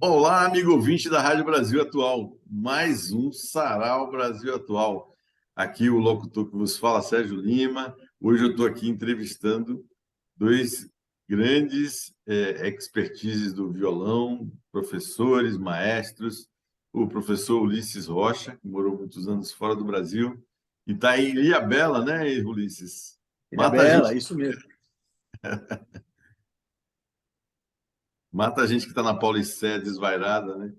Olá, amigo ouvinte da Rádio Brasil Atual. Mais um Sarau Brasil Atual. Aqui o locutor que vos fala, Sérgio Lima. Hoje eu estou aqui entrevistando dois grandes expertises do violão, professores, maestros. O professor Ulisses Rocha, que morou muitos anos fora do Brasil, e está em Ilhabela, né, Ulisses? Mata a Ilhabela, gente, isso mesmo. mata a gente que está na Paulicéia desvairada, né?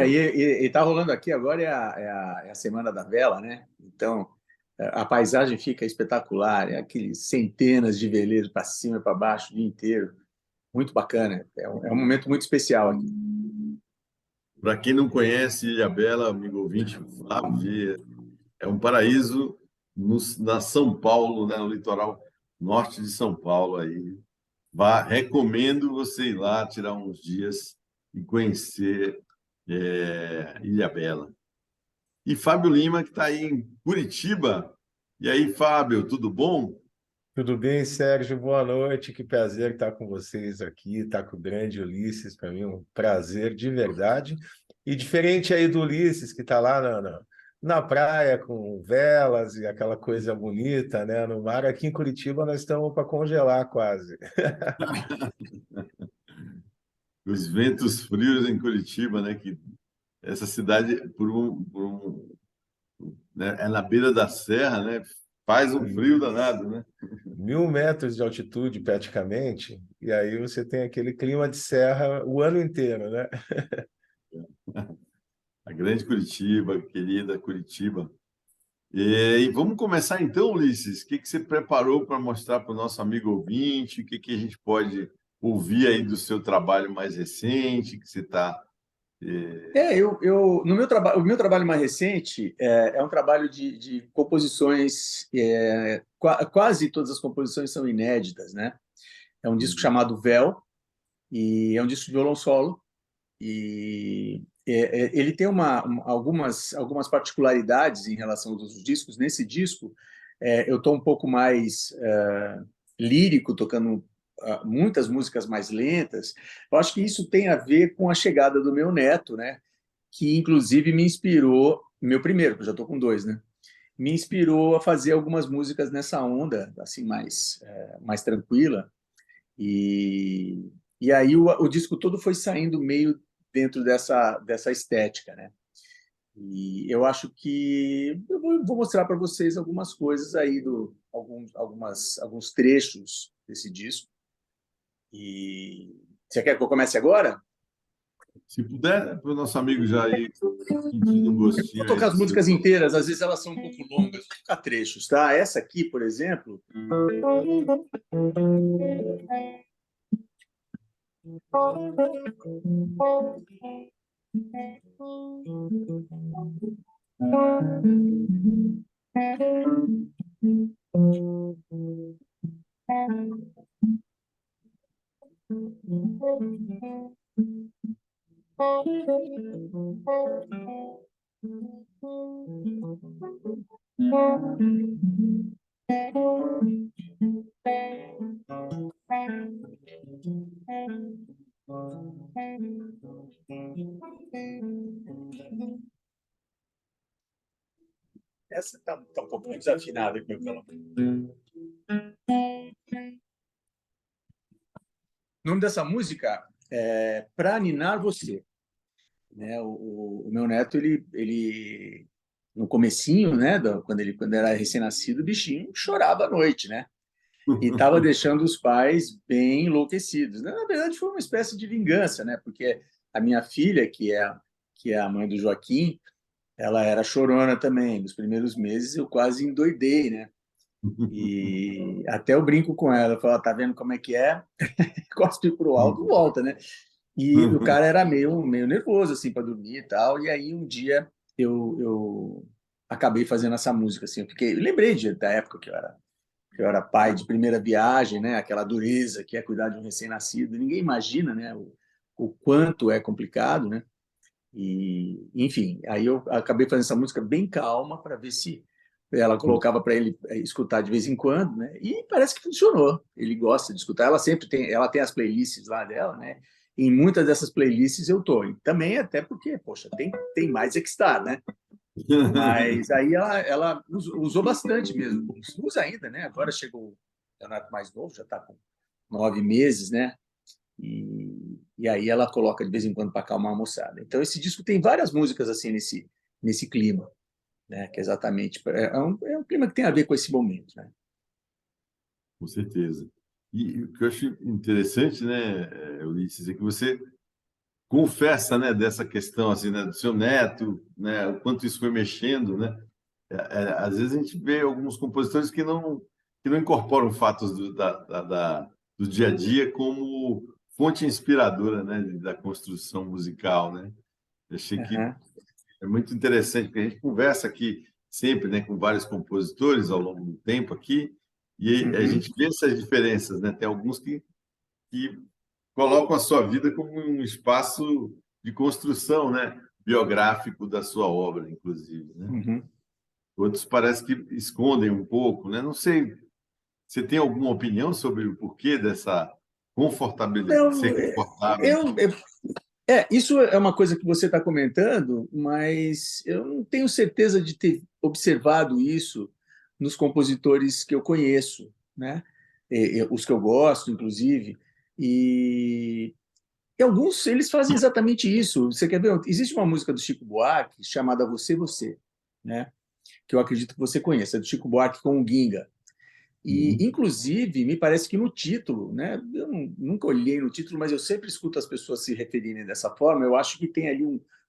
E tá rolando aqui agora é a Semana da Vela, né? Então, a paisagem fica espetacular, é aqueles centenas de veleiros para cima e para baixo o dia inteiro. Muito bacana, é um momento muito especial aqui. Para quem não conhece Ilhabela, amigo ouvinte, vá ver. É um paraíso na São Paulo, né, no litoral norte de São Paulo. Aí. Recomendo você ir lá, tirar uns dias e conhecer Ilhabela. E Fábio Lima, que está aí em Curitiba. E aí, Fábio, tudo bom? Tudo bem, Sérgio? Boa noite. Que prazer estar com vocês aqui, estar com o grande Ulisses. Para mim, um prazer de verdade. E diferente aí do Ulisses, que está lá na praia com velas e aquela coisa bonita, né? No mar, aqui em Curitiba nós estamos para congelar quase. Os ventos frios em Curitiba, né? Que essa cidade, né, é na beira da serra, né? Faz um frio danado, né? 1.000 metros de altitude, praticamente, e aí você tem aquele clima de serra o ano inteiro, né? A grande Curitiba, querida Curitiba. E vamos começar então, Ulisses. O que você preparou para mostrar para o nosso amigo ouvinte? O que a gente pode ouvir aí do seu trabalho mais recente, que você está. No o meu trabalho mais recente é um trabalho de composições, quase todas as composições são inéditas, né? É um disco chamado Véu, e é um disco de violão solo, e ele tem algumas particularidades em relação aos outros discos. Nesse disco, eu estou um pouco mais lírico, tocando muitas músicas mais lentas. Eu acho que isso tem a ver com a chegada do meu neto, né? Que inclusive me inspirou, meu primeiro, que eu já estou com dois, né? Me inspirou a fazer algumas músicas nessa onda, assim, mais tranquila. E, e aí o disco todo foi saindo meio dentro dessa estética, né? E eu acho que eu vou mostrar para vocês algumas coisas aí alguns trechos desse disco. E você quer que eu comece agora? Se puder, para o nosso amigo já ir sentindo um Vou gostinho aí tocar do as seu. músicas inteiras, às vezes elas são um pouco longas, vou tocar trechos, tá? Essa aqui, por exemplo, essa tá um pouco desafinada aqui, meu violão. O nome dessa música é Pra Ninar Você, né? O meu neto, ele no comecinho, né, quando era recém-nascido, o bichinho chorava à noite, né? E estava deixando os pais bem enlouquecidos. Na verdade, foi uma espécie de vingança, né? Porque a minha filha, que é a mãe do Joaquim, ela era chorona também. Nos primeiros meses eu quase endoidei, né? E até eu brinco com ela, eu falo, tá vendo como é que é? Cospe pro alto, volta, né? E o cara era meio nervoso, assim, para dormir e tal. E aí um dia eu acabei fazendo essa música, assim. Eu lembrei da época que eu era pai de primeira viagem, né? Aquela dureza que é cuidar de um recém-nascido. Ninguém imagina, né? O quanto é complicado, né? E, enfim, aí eu acabei fazendo essa música bem calma para ver se ela colocava para ele escutar de vez em quando, né? E parece que funcionou. Ele gosta de escutar. Ela tem as playlists lá dela, né? em muitas dessas playlists eu tô. E também até porque, poxa, tem mais é que estar, né? Mas aí ela usou bastante mesmo. Usa ainda, né? Agora chegou o Leonardo mais novo, já está com 9 meses, né? E aí ela coloca de vez em quando para acalmar a moçada. Então esse disco tem várias músicas assim nesse clima, né? Que exatamente é um clima que tem a ver com esse momento, né? Com certeza. E o que eu acho interessante, né, Ulisses, é que você confessa, né, dessa questão assim, né, do seu neto, né, o quanto isso foi mexendo, né? Às vezes a gente vê alguns compositores que não incorporam fatos do dia a dia como fonte inspiradora, né, da construção musical, né? Eu achei que Uhum, é muito interessante, porque a gente conversa aqui sempre, né, com vários compositores ao longo do tempo aqui, e a uhum. gente vê essas diferenças, né? Tem alguns que colocam a sua vida como um espaço de construção, né, biográfico da sua obra, inclusive, né? Uhum. Outros parece que escondem um pouco, né? Não sei, você tem alguma opinião sobre o porquê dessa confortabilidade, Não, ser confortável? isso é uma coisa que você está comentando, mas eu não tenho certeza de ter observado isso nos compositores que eu conheço, né? Os que eu gosto, inclusive. E alguns, eles fazem exatamente isso. Você quer ver? Existe uma música do Chico Buarque chamada Você, Você, né? Que eu acredito que você conheça, é do Chico Buarque com o Ginga. E, Uhum. inclusive, me parece que no título, né? Eu nunca olhei no título, mas eu sempre escuto as pessoas se referirem dessa forma. Eu acho que tem ali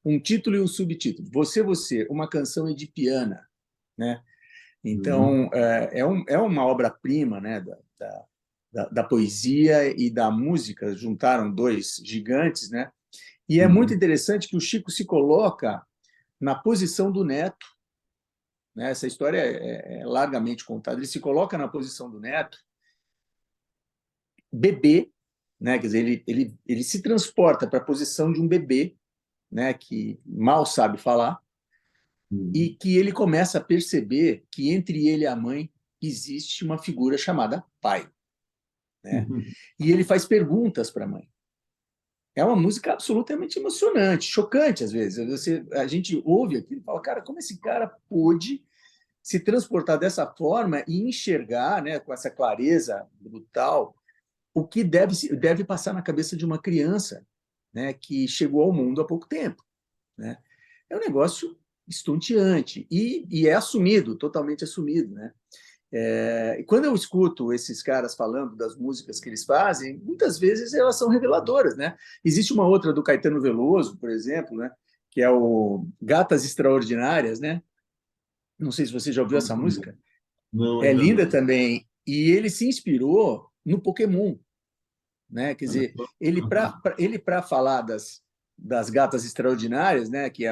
um título e um subtítulo. Você, Você, uma canção edipiana, né? Uhum. Então, é uma obra-prima, né? Da poesia e da música, juntaram dois gigantes, né? E é muito Uhum. interessante que o Chico se coloca na posição do neto, né? Essa história é largamente contada. Ele se coloca na posição do neto, bebê, né? Quer dizer, ele se transporta para a posição de um bebê, né? Que mal sabe falar e Uhum. que ele começa a perceber que entre ele e a mãe existe uma figura chamada pai, né? Uhum. E ele faz perguntas para a mãe. É uma música absolutamente emocionante, chocante às vezes. A gente ouve aquilo e fala, cara, como esse cara pôde se transportar dessa forma e enxergar, né, com essa clareza brutal, o que deve passar na cabeça de uma criança, né, que chegou ao mundo há pouco tempo, né? É um negócio estonteante e é assumido, totalmente assumido, né? E quando eu escuto esses caras falando das músicas que eles fazem, muitas vezes elas são reveladoras, né? Existe uma outra do Caetano Veloso, por exemplo, né? Que é o Gatas Extraordinárias, né? Não sei se você já ouviu essa música. Não, É ainda linda não. também. E ele se inspirou no Pokémon, né? Quer Olha dizer, só. ele para falar das gatas extraordinárias, né? Que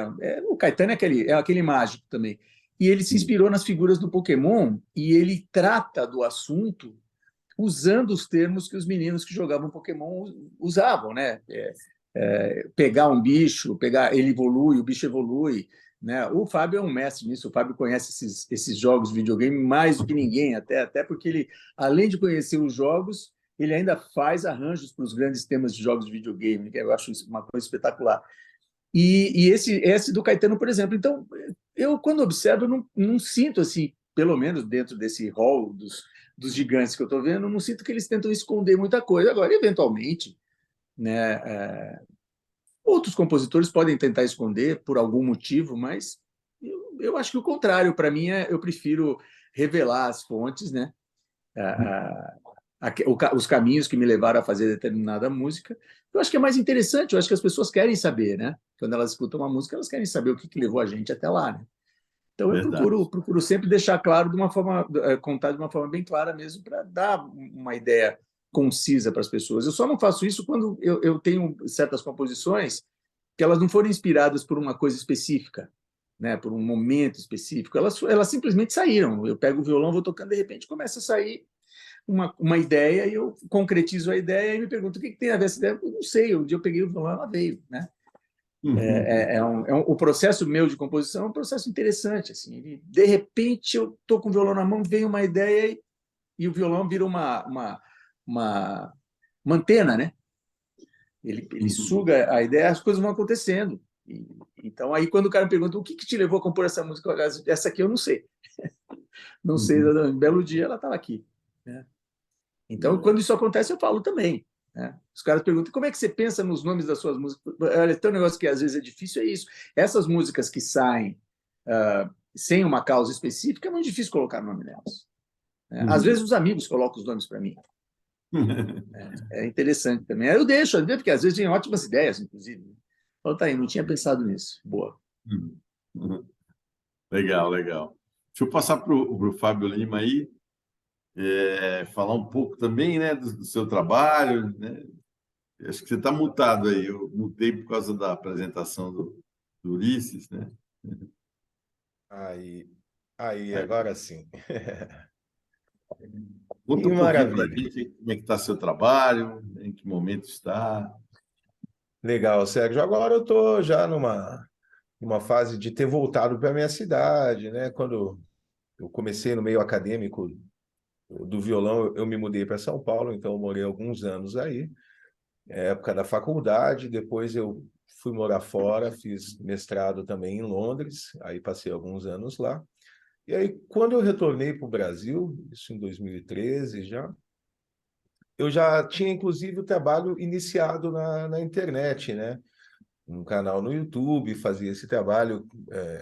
o Caetano é aquele mágico também. E ele se Sim. inspirou nas figuras do Pokémon e ele trata do assunto usando os termos que os meninos que jogavam Pokémon usavam, né? Pegar um bicho, ele evolui, o bicho evolui, né? O Fábio é um mestre nisso, o Fábio conhece esses jogos de videogame mais do que ninguém, até porque ele, além de conhecer os jogos, ele ainda faz arranjos para os grandes temas de jogos de videogame, que eu acho isso uma coisa espetacular. E esse do Caetano, por exemplo. Então, eu, quando observo, não sinto assim, pelo menos dentro desse hall dos gigantes que eu estou vendo, não sinto que eles tentam esconder muita coisa. Agora, eventualmente, né, outros compositores podem tentar esconder por algum motivo, mas eu acho que o contrário. Para mim, eu prefiro revelar as fontes, né? Os caminhos que me levaram a fazer determinada música. Eu acho que é mais interessante, eu acho que as pessoas querem saber, né? Quando elas escutam uma música, elas querem saber o que levou a gente até lá, né? Então eu Verdade. procuro sempre deixar claro de uma forma, contar de uma forma bem clara mesmo, para dar uma ideia concisa para as pessoas. Eu só não faço isso quando eu tenho certas composições que elas não foram inspiradas por uma coisa específica, né? Por um momento específico. Elas simplesmente saíram. Eu pego o violão, vou tocando, de repente começa a sair uma ideia e eu concretizo a ideia e me pergunto o que tem a ver essa ideia. Eu não sei, um dia eu peguei o violão, ela veio, né? O processo meu de composição é um processo interessante, assim. De repente eu estou com o violão na mão, vem uma ideia e o violão vira uma antena, né? Ele suga a ideia, as coisas vão acontecendo. Então, aí, quando o cara me pergunta o que te levou a compor essa música, essa aqui eu não sei. Não sei, um belo dia ela estava aqui. Né? Então, quando isso acontece, eu falo também. Né? Os caras perguntam como é que você pensa nos nomes das suas músicas. Olha, tem um negócio que às vezes é difícil, é isso. Essas músicas que saem sem uma causa específica, é muito difícil colocar nome nelas. Né? Às vezes os amigos colocam os nomes para mim. É interessante também. Aí eu deixo, porque às vezes tem ótimas ideias, inclusive. Então, tá aí, não tinha pensado nisso. Boa. Legal, legal. Deixa eu passar para o Fábio Lima aí, falar um pouco também, né, do seu trabalho, né? Acho que você está mutado aí. Eu mutei por causa da apresentação do Ulisses, né? Aí, É. agora sim. Conta Que um pouquinho para a maravilha. gente como é que está seu trabalho, em que momento está. Legal, Sérgio. Agora eu estou já numa fase de ter voltado para a minha cidade, né? Quando eu comecei no meio acadêmico do violão, eu me mudei para São Paulo, então eu morei alguns anos aí, época da faculdade. Depois eu fui morar fora, fiz mestrado também em Londres, aí passei alguns anos lá. E aí, quando eu retornei para o Brasil, isso em 2013 já, eu já tinha inclusive o trabalho iniciado na internet, né? Um canal no YouTube, fazia esse trabalho,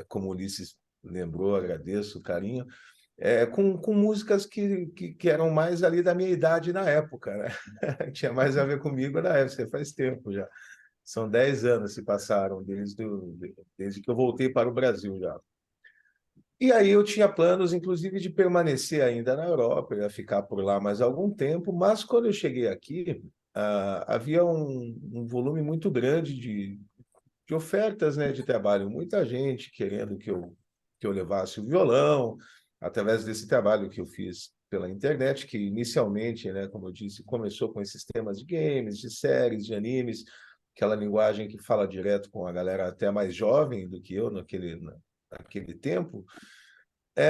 como o Ulisses lembrou, agradeço o carinho, com músicas que eram mais ali da minha idade na época, né? Tinha mais a ver comigo na época, faz tempo já. São 10 anos se passaram desde que eu voltei para o Brasil já. E aí eu tinha planos, inclusive, de permanecer ainda na Europa, eu ia ficar por lá mais algum tempo, mas quando eu cheguei aqui, havia um volume muito grande de ofertas, né, de trabalho, muita gente querendo que eu levasse o violão, através desse trabalho que eu fiz pela internet, que inicialmente, né, como eu disse, começou com esses temas de games, de séries, de animes, aquela linguagem que fala direto com a galera até mais jovem do que eu naquele tempo,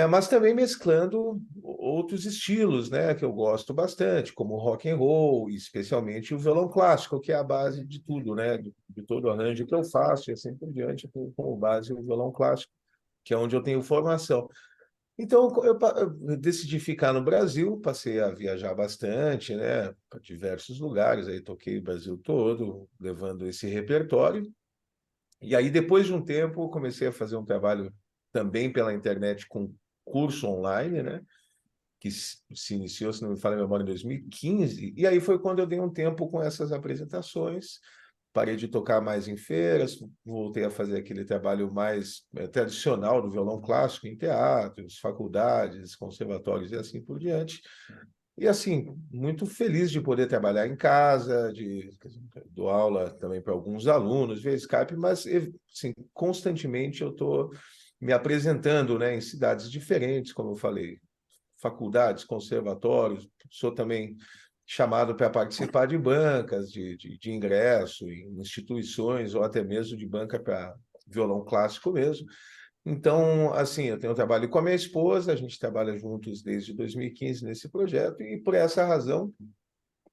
mas também mesclando outros estilos, né, que eu gosto bastante, como o rock and roll, e especialmente o violão clássico, que é a base de tudo, né, de todo o arranjo que eu faço, e assim por diante, como base o violão clássico, que é onde eu tenho formação. Então, eu decidi ficar no Brasil, passei a viajar bastante, né, para diversos lugares, aí toquei o Brasil todo, levando esse repertório. E aí, depois de um tempo, eu comecei a fazer um trabalho também pela internet com curso online, né? Que se iniciou, se não me falha a memória, em 2015. E aí foi quando eu dei um tempo com essas apresentações, parei de tocar mais em feiras, voltei a fazer aquele trabalho mais tradicional do violão clássico em teatros, faculdades, conservatórios e assim por diante. E assim, muito feliz de poder trabalhar em casa, dou aula também para alguns alunos via Skype, mas assim, constantemente eu estou me apresentando, né, em cidades diferentes, como eu falei, faculdades, conservatórios, sou também chamado para participar de bancas de ingresso em instituições ou até mesmo de banca para violão clássico mesmo. Então, assim, eu tenho um trabalho com a minha esposa, a gente trabalha juntos desde 2015 nesse projeto, e por essa razão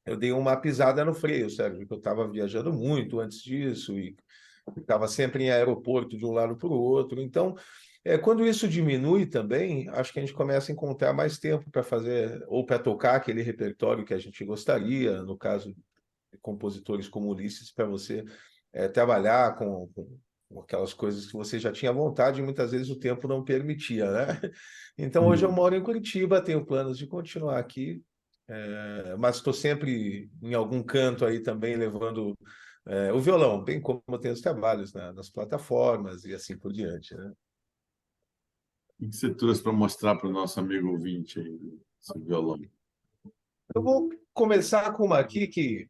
eu dei uma pisada no freio, Sérgio, porque eu estava viajando muito antes disso e estava sempre em aeroporto de um lado para o outro. Então, quando isso diminui também, acho que a gente começa a encontrar mais tempo para fazer, ou para tocar aquele repertório que a gente gostaria, no caso de compositores como Ulisses, para você trabalhar com aquelas coisas que você já tinha vontade e muitas vezes o tempo não permitia, né? Então, hoje eu moro em Curitiba, tenho planos de continuar aqui, mas estou sempre em algum canto aí também levando o violão, bem como tem os trabalhos nas plataformas e assim por diante, né? O que você trouxe para mostrar para o nosso amigo ouvinte aí, esse violão? Eu vou começar com uma aqui que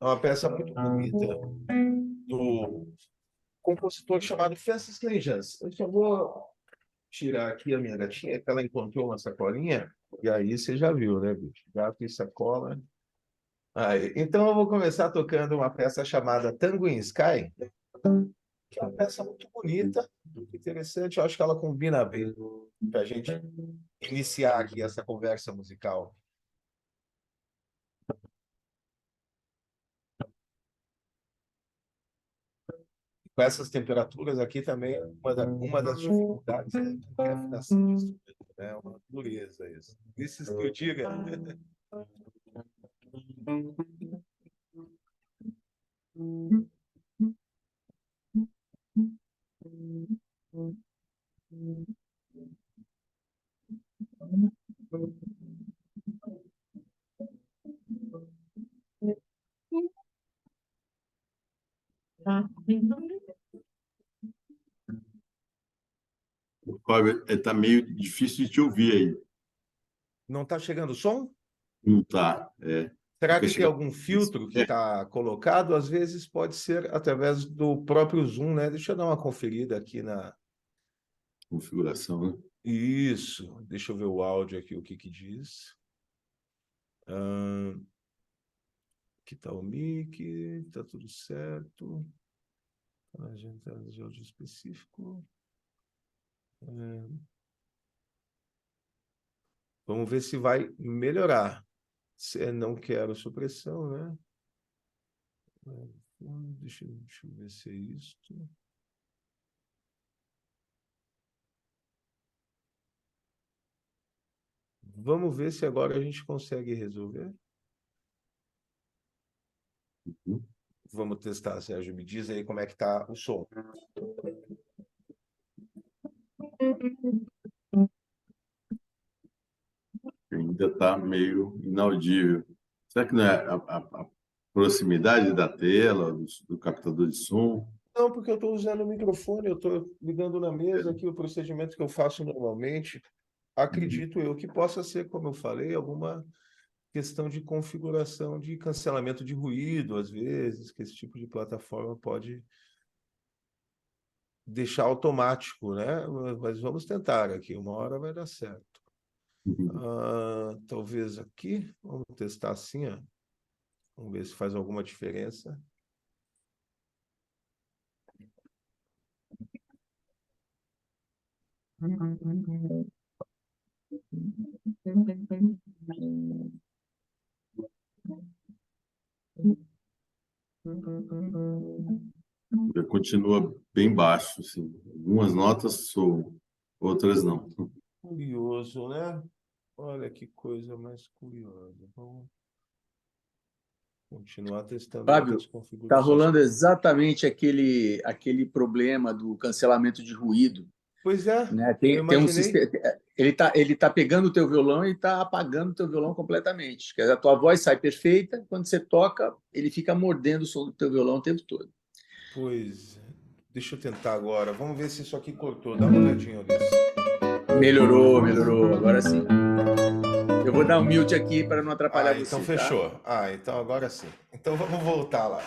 é uma peça muito bonita do compositor chamado Francis Legends. Eu só vou tirar aqui a minha gatinha, que ela encontrou uma sacolinha, e aí você já viu, né, bicho? Gato e sacola. Aí. Então eu vou começar tocando uma peça chamada Tango in Sky, que é uma peça muito bonita, muito interessante. Eu acho que ela combina bem para a gente iniciar aqui essa conversa musical. Com essas temperaturas aqui também, uma das dificuldades é a afinação do instrumento, né? É uma dureza isso. Isso que eu diga. Fábio, está meio difícil de te ouvir aí. Não está chegando som? Não está. É, Será fica que tem chegando. algum filtro que está colocado? Às vezes pode ser através do próprio Zoom, né? Deixa eu dar uma conferida aqui na. Configuração, né? Isso. Deixa eu ver o áudio aqui, o que que diz. Aqui está o mic, está tudo certo. Agenda de áudio específico. Vamos ver se vai melhorar. Não quero supressão, né? Deixa eu ver se é isto. Vamos ver se agora a gente consegue resolver. Uhum. Vamos testar, Sérgio. Me diz aí como é que está o som. Ainda está meio inaudível. Será que não é a proximidade da tela, do captador de som? Não, porque eu estou usando o microfone, eu estou ligando na mesa aqui o procedimento que eu faço normalmente. Acredito eu que possa ser, como eu falei, alguma questão de configuração de cancelamento de ruído, às vezes, que esse tipo de plataforma pode deixar automático, né? Mas vamos tentar aqui, uma hora vai dar certo. Talvez aqui, vamos testar assim, ó. Vamos ver se faz alguma diferença. Continua bem baixo, assim. Algumas notas soam, outras não. Curioso, né? Olha que coisa mais curiosa. Vamos continuar testando Fábio, outras está configurações. rolando exatamente aquele problema do cancelamento de ruído. Pois é, Né? eu Tem um imaginei. sistema, ele tá pegando o teu violão e está apagando o teu violão completamente. Quer dizer, a tua voz sai perfeita, quando você toca, ele fica mordendo o som do teu violão o tempo todo. Pois é. Deixa eu tentar agora. Vamos ver se isso aqui cortou. Dá uma olhadinha, Ulisses. Melhorou, melhorou, agora sim. Eu vou dar um mute aqui para não atrapalhar você. Então fechou. Tá? Então agora sim. Então vamos voltar lá.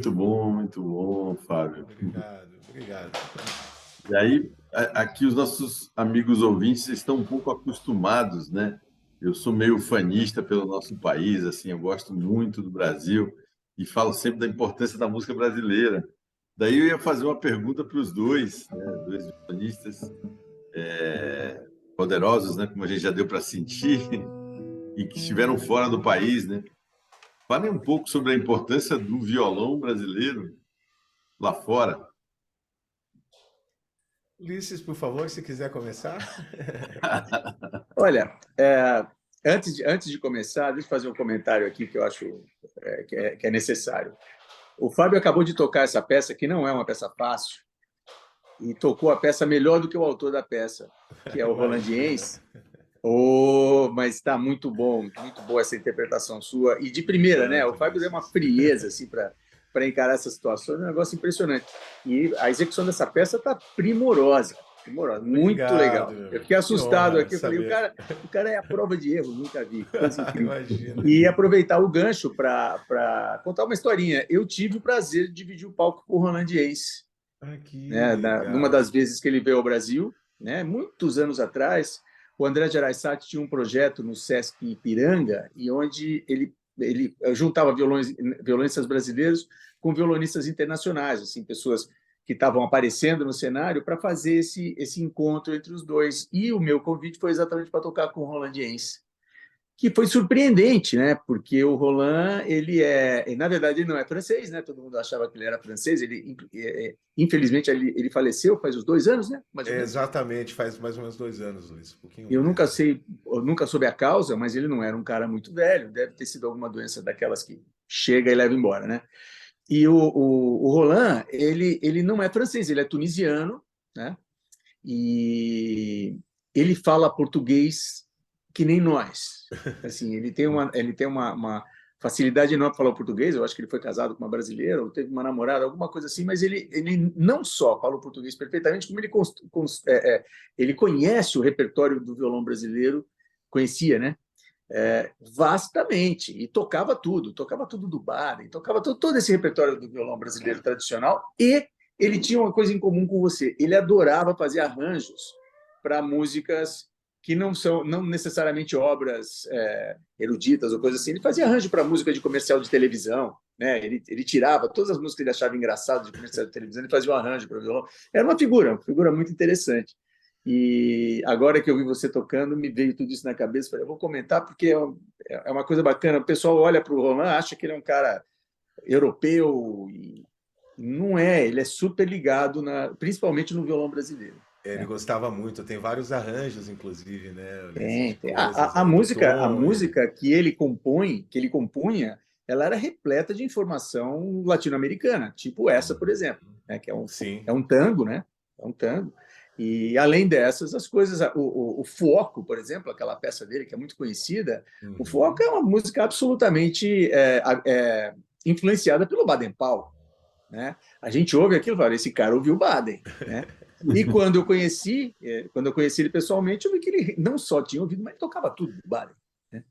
muito bom, Fábio. Obrigado, obrigado. E aí, aqui os nossos amigos ouvintes estão um pouco acostumados, né? Eu sou meio fanista pelo nosso país, assim, eu gosto muito do Brasil e falo sempre da importância da música brasileira. Daí eu ia fazer uma pergunta para os dois, né? Dois violonistas poderosos, né? Como a gente já deu para sentir, e que estiveram fora do país, né? Falem um pouco sobre a importância do violão brasileiro lá fora. Ulisses, por favor, se quiser começar. Olha, antes de começar, deixa eu fazer um comentário aqui que eu acho que é necessário. O Fábio acabou de tocar essa peça, que não é uma peça fácil, e tocou a peça melhor do que o autor da peça, que é o Rolandiense. Mas está muito boa essa interpretação sua. E de primeira, né? O Fábio deu uma frieza assim, para encarar essa situação, é um negócio impressionante. E a execução dessa peça está primorosa, primorosa, muito legal. Eu fiquei assustado aqui, eu falei, o cara é a prova de erro, nunca vi. Imagina. E aproveitar o gancho para contar uma historinha. Eu tive o prazer de dividir o palco com o Rolandiense, né? Numa das vezes que ele veio ao Brasil, né? Muitos anos atrás. O André Gereissati tinha um projeto no Sesc Ipiranga, e onde ele juntava violonistas brasileiros com violonistas internacionais, assim, pessoas que estavam aparecendo no cenário para fazer esse encontro entre os dois. E o meu convite foi exatamente para tocar com o Rolandiense, que foi surpreendente, né? Porque o Roland, na verdade, ele não é francês, né? Todo mundo achava que ele era francês. Infelizmente, ele faleceu faz uns 2 anos, né? Mais ou menos. Exatamente, faz mais ou menos 2 anos, Luiz. Eu nunca soube a causa, mas ele não era um cara muito velho. Deve ter sido alguma doença daquelas que chega e leva embora, né? E o Roland, ele não é francês, ele é tunisiano, né? E ele fala português que nem nós. Assim, ele tem uma facilidade enorme para falar português. Eu acho que ele foi casado com uma brasileira, ou teve uma namorada, alguma coisa assim, mas ele não só fala o português perfeitamente, como ele conhece o repertório do violão brasileiro, conhecia, né? Vastamente, e tocava tudo do Baden, tocava todo esse repertório do violão brasileiro tradicional, e ele tinha uma coisa em comum com você: ele adorava fazer arranjos para músicas que não necessariamente obras eruditas ou coisas assim. Ele fazia arranjo para música de comercial de televisão, né? Ele tirava todas as músicas que ele achava engraçadas de comercial de televisão, ele fazia um arranjo para o violão. Era uma figura muito interessante. E agora que eu vi você tocando, me veio tudo isso na cabeça. Falei, eu vou comentar porque é uma coisa bacana. O pessoal olha para o Roland, acha que ele é um cara europeu, e não é. Ele é super ligado, principalmente no violão brasileiro. Ele gostava muito, tem vários arranjos, inclusive, né? Tem. A música que ele compunha, ela era repleta de informação latino-americana, tipo essa, por exemplo, né? Que é um tango, né? É um tango. E, além dessas, as coisas... O Fuoco, por exemplo, aquela peça dele, que é muito conhecida, o Fuoco é uma música absolutamente influenciada pelo Baden-Powell, né? A gente ouve aquilo e fala, esse cara ouviu Baden, né? E quando eu conheci ele pessoalmente, eu vi que ele não só tinha ouvido, mas tocava tudo do Baden, né?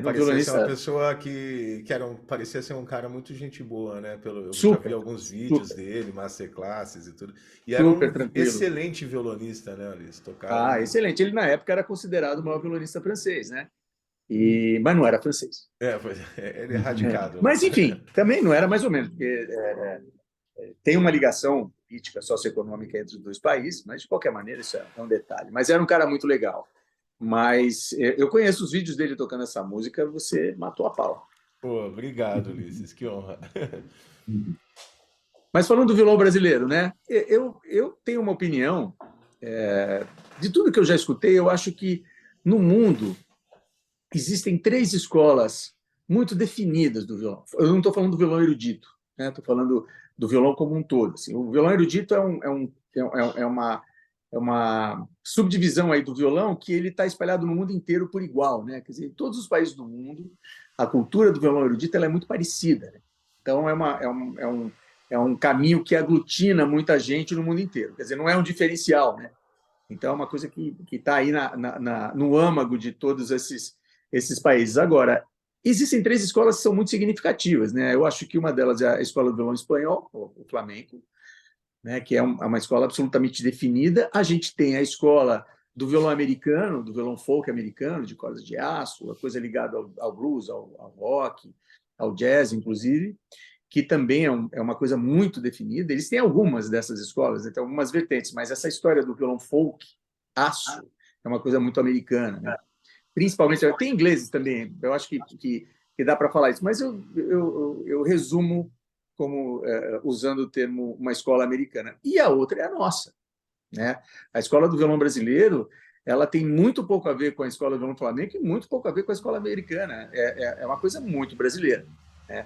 Parecia ser uma pessoa que parecia ser um cara muito gente boa, né? Eu já vi alguns vídeos dele, masterclasses e tudo. E era um excelente violonista, né, Alice? Excelente. Ele, na época, era considerado o maior violonista francês, né? Mas não era francês. Ele é radicado. Mas, enfim, também não era mais ou menos, porque tem uma ligação política, socioeconômica entre os dois países, mas, de qualquer maneira, isso é um detalhe. Mas era um cara muito legal. Mas eu conheço os vídeos dele tocando essa música, você matou a pau. Pô, obrigado, Ulisses, que honra. Mas falando do violão brasileiro, né? Eu tenho uma opinião, de tudo que eu já escutei, eu acho que no mundo existem 3 escolas muito definidas do violão. Eu não estou falando do violão erudito, né? Estou falando do violão como um todo. Assim. O violão erudito é uma subdivisão aí do violão que ele está espalhado no mundo inteiro por igual, né? Quer dizer, em todos os países do mundo, a cultura do violão erudito ela é muito parecida, né? Então, é um caminho que aglutina muita gente no mundo inteiro. Quer dizer, não é um diferencial, né? Então, é uma coisa que está aí no âmago de todos esses países. Agora, Existem 3 escolas que são muito significativas, né? Eu acho que uma delas é a Escola do Violão Espanhol, o flamenco, né? Que é uma escola absolutamente definida. A gente tem a escola do violão americano, do violão folk americano, de cordas de aço, a coisa ligada ao blues, ao rock, ao jazz, inclusive, que também é uma coisa muito definida. Eles têm algumas dessas escolas, né? Tem algumas vertentes, mas essa história do violão folk, aço, é uma coisa muito americana, né? Principalmente, tem ingleses também, eu acho que dá para falar isso, mas eu resumo como usando o termo uma escola americana. E a outra é a nossa, né? A escola do violão brasileiro, ela tem muito pouco a ver com a escola do violão flamenco e muito pouco a ver com a escola americana. É uma coisa muito brasileira, né?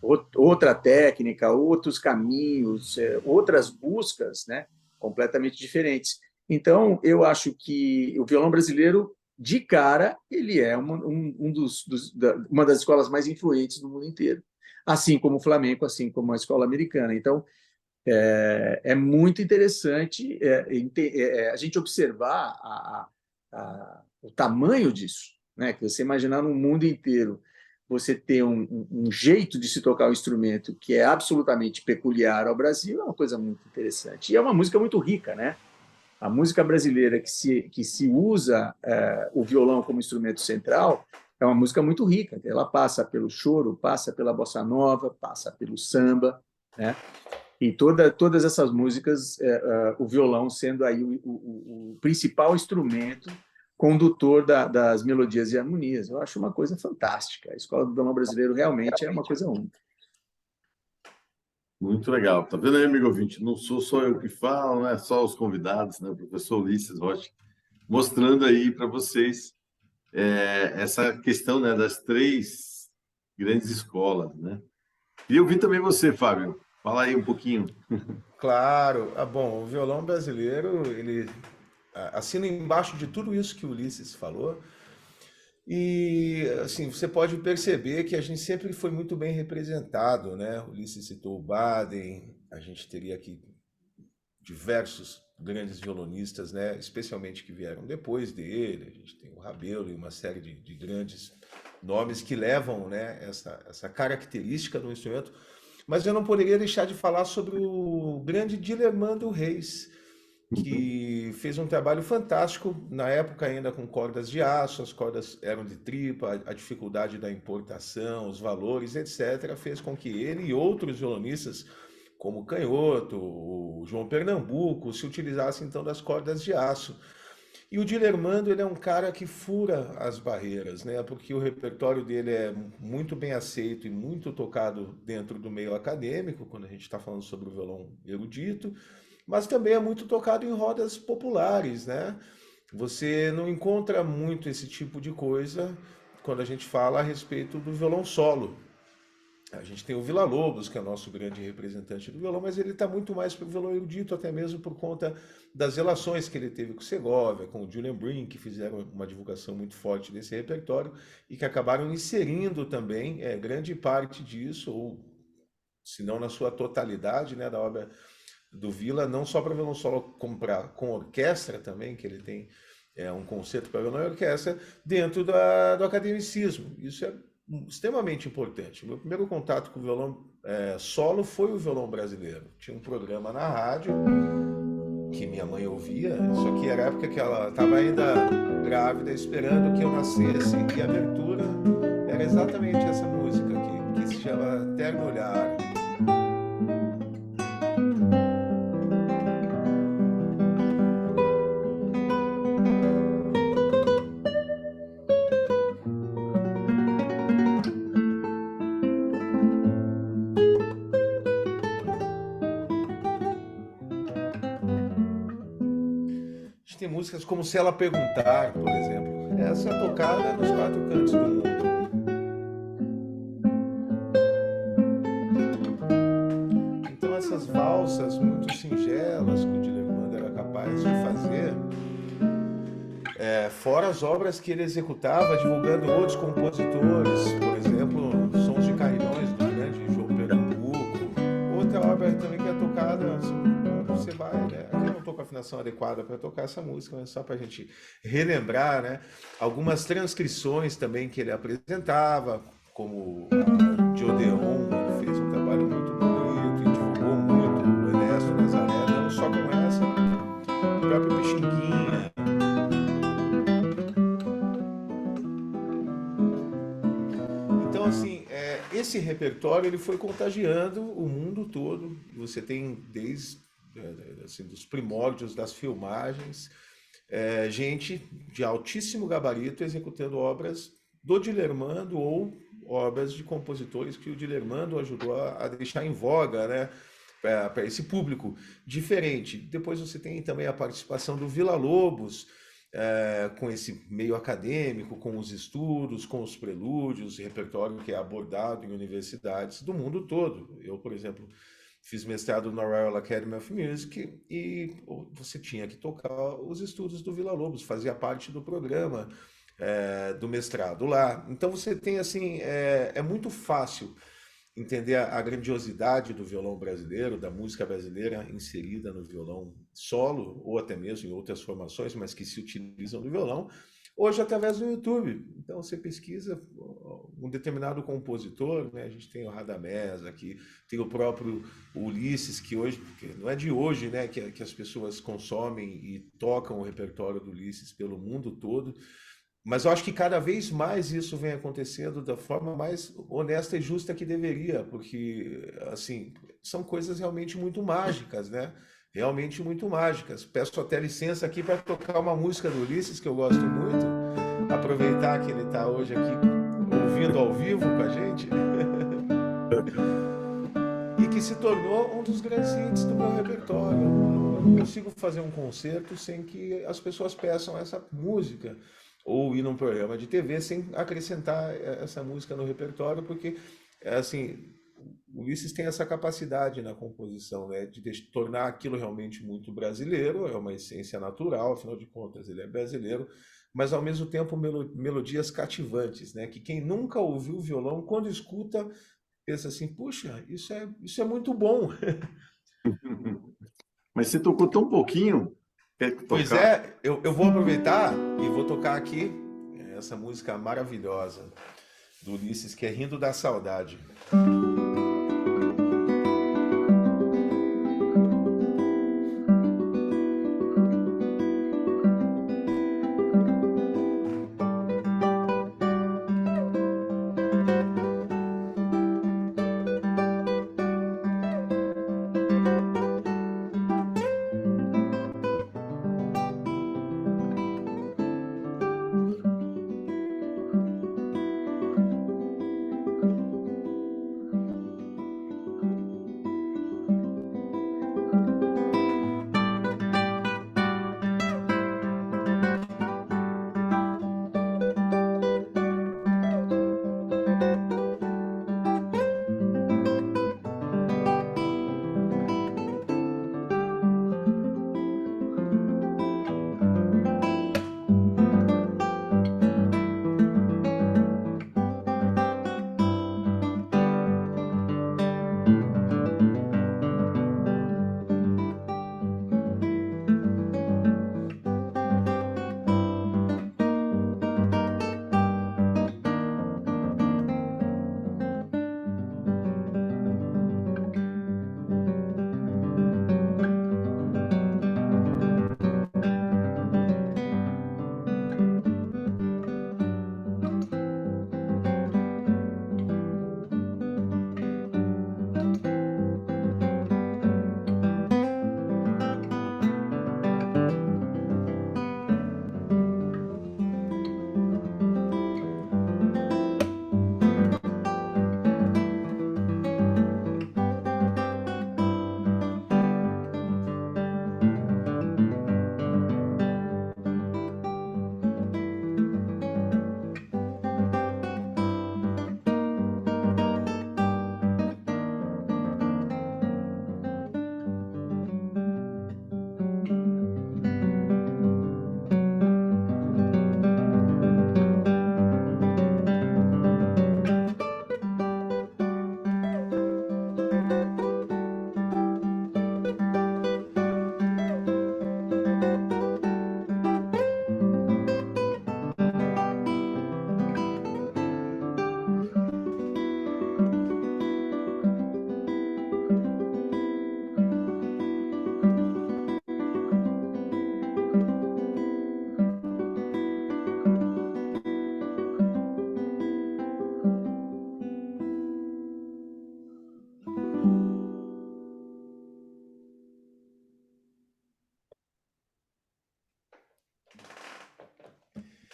Outra técnica, outros caminhos, outras buscas, né? Completamente diferentes. Então, eu acho que o violão brasileiro, de cara, ele é uma das escolas mais influentes no mundo inteiro, assim como o flamenco, assim como a escola americana. Então, é muito interessante a gente observar o tamanho disso, né? Que você imaginar no mundo inteiro você ter um jeito de se tocar o instrumento que é absolutamente peculiar ao Brasil é uma coisa muito interessante. E é uma música muito rica, né? A música brasileira que se usa o violão como instrumento central é uma música muito rica. Ela passa pelo choro, passa pela bossa nova, passa pelo samba, né? E todas essas músicas, o violão sendo aí o principal instrumento condutor das melodias e harmonias. Eu acho uma coisa fantástica. A escola do violão brasileiro realmente é uma coisa única. Muito legal. Tá vendo aí, amigo ouvinte? Não sou só eu que falo, não é só os convidados, né? O professor Ulisses Rocha, mostrando aí para vocês essa questão, né, das 3 grandes escolas, né? E eu vi também você, Fábio. Fala aí um pouquinho. Claro. Bom, o violão brasileiro, ele assina embaixo de tudo isso que o Ulisses falou. E assim, você pode perceber que a gente sempre foi muito bem representado, né? O Ulisses citou o Baden, a gente teria aqui diversos grandes violonistas, né? Especialmente que vieram depois dele. A gente tem o Rabelo e uma série de grandes nomes que levam, né, essa característica do instrumento. Mas eu não poderia deixar de falar sobre o grande Dilermando Reis, que fez um trabalho fantástico, na época ainda com cordas de aço, as cordas eram de tripa, a dificuldade da importação, os valores, etc., fez com que ele e outros violonistas, como o Canhoto, o João Pernambuco, se utilizassem então das cordas de aço. E o Dilermando, ele é um cara que fura as barreiras, né? Porque o repertório dele é muito bem aceito e muito tocado dentro do meio acadêmico, quando a gente está falando sobre o violão erudito, mas também é muito tocado em rodas populares, né? Você não encontra muito esse tipo de coisa quando a gente fala a respeito do violão solo. A gente tem o Villa-Lobos, que é o nosso grande representante do violão, mas ele está muito mais para o violão erudito, até mesmo por conta das relações que ele teve com o Segovia, com o Julian Brim, que fizeram uma divulgação muito forte desse repertório e que acabaram inserindo também grande parte disso, ou se não na sua totalidade, né, da obra do Villa, não só para violão solo, como com orquestra também, que ele tem um concerto para violão e orquestra, dentro do academicismo. Isso é extremamente importante. O meu primeiro contato com o violão solo foi o violão brasileiro. Tinha um programa na rádio que minha mãe ouvia, só que era a época que ela estava ainda grávida, esperando que eu nascesse, e a abertura era exatamente essa música aqui, que se chama Terno Olhar. Tem músicas como Se Ela Perguntar, por exemplo. Essa é tocada nos 4 cantos do mundo. Então essas valsas muito singelas que o Dilermando era capaz de fazer, fora as obras que ele executava, divulgando outros compositores, por exemplo, Sons de Carrilhões, do grande João Pernambuco. Outra obra também que é tocada, assim, você vai, né? Aqui eu não estou com a afinação afinação adequada para tocar essa música, mas só para a gente relembrar, né? Algumas transcrições também que ele apresentava, como a de Odeon, ele fez um trabalho muito bonito e divulgou muito o Ernesto Nazaré, não só com essa, o próprio Pixinguinha. Então, assim, esse repertório ele foi contagiando o mundo todo. Você tem desde assim, dos primórdios das filmagens, gente de altíssimo gabarito executando obras do Dilermando ou obras de compositores que o Dilermando ajudou a deixar em voga, né, para esse público diferente. Depois você tem também a participação do Villa-Lobos, com esse meio acadêmico, com os estudos, com os prelúdios, repertório que é abordado em universidades do mundo todo. Eu, por exemplo, fiz mestrado na Royal Academy of Music e você tinha que tocar os estudos do Villa-Lobos, fazia parte do programa do mestrado lá. Então você tem assim, é muito fácil entender a grandiosidade do violão brasileiro, da música brasileira inserida no violão solo, ou até mesmo em outras formações, mas que se utilizam do violão, hoje através do YouTube. Então você pesquisa um determinado compositor, né? A gente tem o Radamés aqui, tem o próprio Ulisses, que hoje, que não é de hoje, né, que as pessoas consomem e tocam o repertório do Ulisses pelo mundo todo. Mas eu acho que cada vez mais isso vem acontecendo da forma mais honesta e justa que deveria, porque, assim, são coisas realmente muito mágicas, né? Realmente muito mágicas. Peço até licença aqui para tocar uma música do Ulisses, que eu gosto muito, aproveitar que ele está hoje aqui ouvindo ao vivo com a gente, e que se tornou um dos grandes hits do meu repertório. Eu não consigo fazer um concerto sem que as pessoas peçam essa música, ou ir num programa de TV sem acrescentar essa música no repertório, porque, assim, o Ulisses tem essa capacidade na composição, né, de tornar aquilo realmente muito brasileiro, é uma essência natural, afinal de contas ele é brasileiro, mas ao mesmo tempo melodias cativantes, né, que quem nunca ouviu violão, quando escuta, pensa assim, puxa, isso é muito bom. Mas você tocou tão pouquinho, quer Pois tocar? eu vou aproveitar e vou tocar aqui essa música maravilhosa do Ulisses, que é Rindo da Saudade.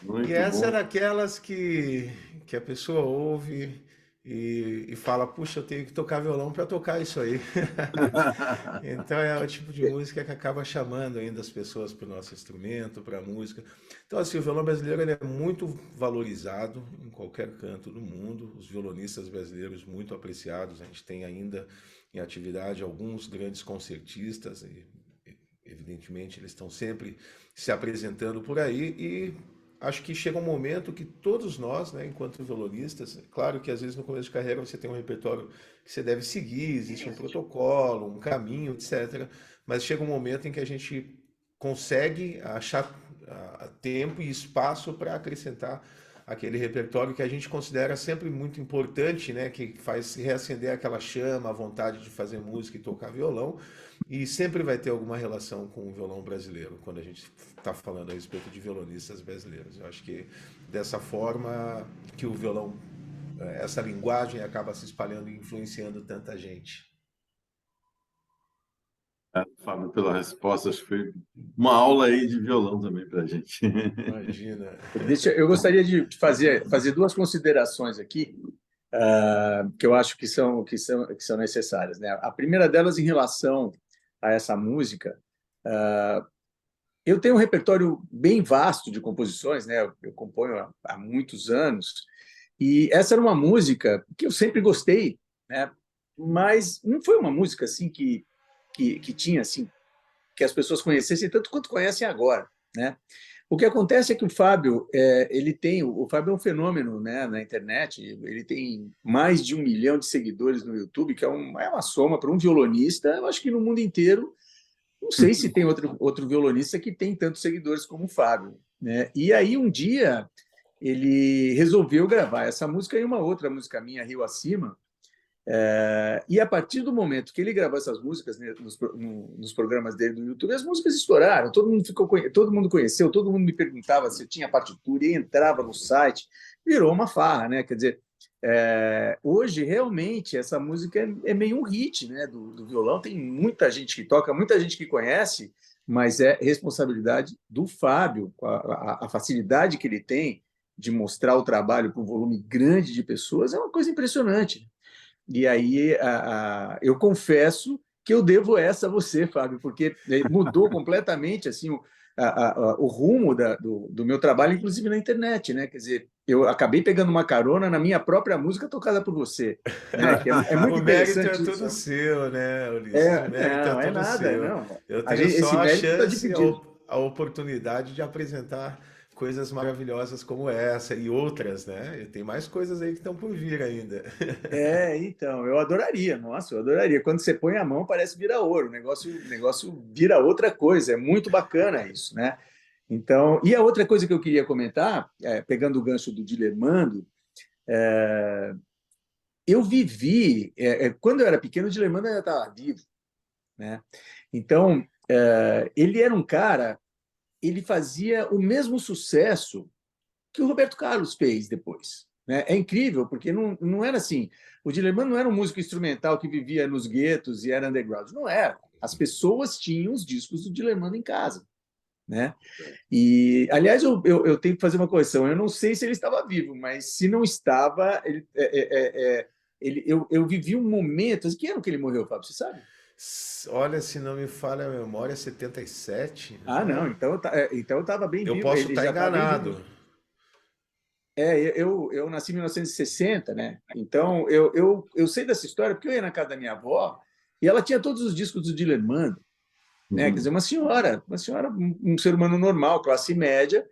E Muito essa é bom. daquelas que a pessoa ouve e fala, puxa, eu tenho que tocar violão para tocar isso aí. Então é o tipo de música que acaba chamando ainda as pessoas para o nosso instrumento, para a música. Então, assim, o violão brasileiro ele é muito valorizado em qualquer canto do mundo. Os violonistas brasileiros muito apreciados. A gente tem ainda em atividade alguns grandes concertistas e, evidentemente, eles estão sempre se apresentando por aí e acho que chega um momento que todos nós, né, enquanto violonistas, claro que às vezes no começo de carreira você tem um repertório que você deve seguir, existe um protocolo, um caminho, etc. Mas chega um momento em que a gente consegue achar tempo e espaço para acrescentar aquele repertório que a gente considera sempre muito importante, né, que faz reacender aquela chama, a vontade de fazer música e tocar violão, e sempre vai ter alguma relação com o violão brasileiro, quando a gente está falando a respeito de violonistas brasileiros. Eu acho que dessa forma que o violão, essa linguagem acaba se espalhando e influenciando tanta gente. Fábio, pela resposta, acho que foi uma aula aí de violão também para a gente. Imagina. Eu gostaria de fazer duas considerações aqui, que eu acho que são necessárias, né? A primeira delas em relação a essa música. Eu tenho um repertório bem vasto de composições, né? Eu componho há muitos anos, e essa era uma música que eu sempre gostei, né? Mas não foi uma música assim que tinha assim que as pessoas conhecessem tanto quanto conhecem agora, né? O que acontece é que o Fábio, o Fábio é um fenômeno, né, na internet. Ele tem mais de 1 milhão de seguidores no YouTube, que é uma soma para um violonista. Eu acho que no mundo inteiro, não sei se tem outro violonista que tem tantos seguidores como o Fábio, né? E aí um dia ele resolveu gravar essa música e uma outra música minha, Rio Acima. E a partir do momento que ele gravou essas músicas, né, nos programas dele no YouTube, as músicas estouraram, todo mundo conheceu, todo mundo me perguntava se eu tinha partitura e entrava no site, virou uma farra, né? Quer dizer, hoje realmente essa música é meio um hit, né, do violão. Tem muita gente que toca, muita gente que conhece, mas é responsabilidade do Fábio, a facilidade que ele tem de mostrar o trabalho para um volume grande de pessoas é uma coisa impressionante. E aí eu confesso que eu devo essa a você, Fábio, porque mudou completamente assim o rumo do meu trabalho, inclusive na internet, né? Quer dizer, eu acabei pegando uma carona na minha própria música tocada por você, né? Que é O muito mérito é interessante isso. todo seu, né, Ulisses? O mérito é Não, é todo nada, seu. não. Eu tenho Esse só a mérito está chance, dividido. a oportunidade de apresentar coisas maravilhosas como essa e outras, né? E tem mais coisas aí que estão por vir ainda. Então, eu adoraria, nossa, eu adoraria. Quando você põe a mão, parece virar ouro, o negócio vira outra coisa, é muito bacana isso, né? Então, e a outra coisa que eu queria comentar, pegando o gancho do Dilermando, eu vivi, quando eu era pequeno, o Dilermando ainda estava vivo, né? Então, ele era um cara, ele fazia o mesmo sucesso que o Roberto Carlos fez depois. Né? É incrível, porque não era assim. O Dilermando não era um músico instrumental que vivia nos guetos e era underground. Não era. As pessoas tinham os discos do Dilermando em casa. Né? E, aliás, eu tenho que fazer uma correção. Eu não sei se ele estava vivo, mas se não estava, eu vivi um momento. Que ano que ele morreu, Fábio? Você sabe? Olha, se não me falha a memória, 77, Ah, não não. é? Então eu estava bem Eu vivo. posso Ele estar já estava bem enganado. vivo. Eu nasci em 1960, né? Então, eu sei dessa história porque eu ia na casa da minha avó e ela tinha todos os discos do Dilermando, né? Quer dizer, Uhum. um ser humano normal, classe média.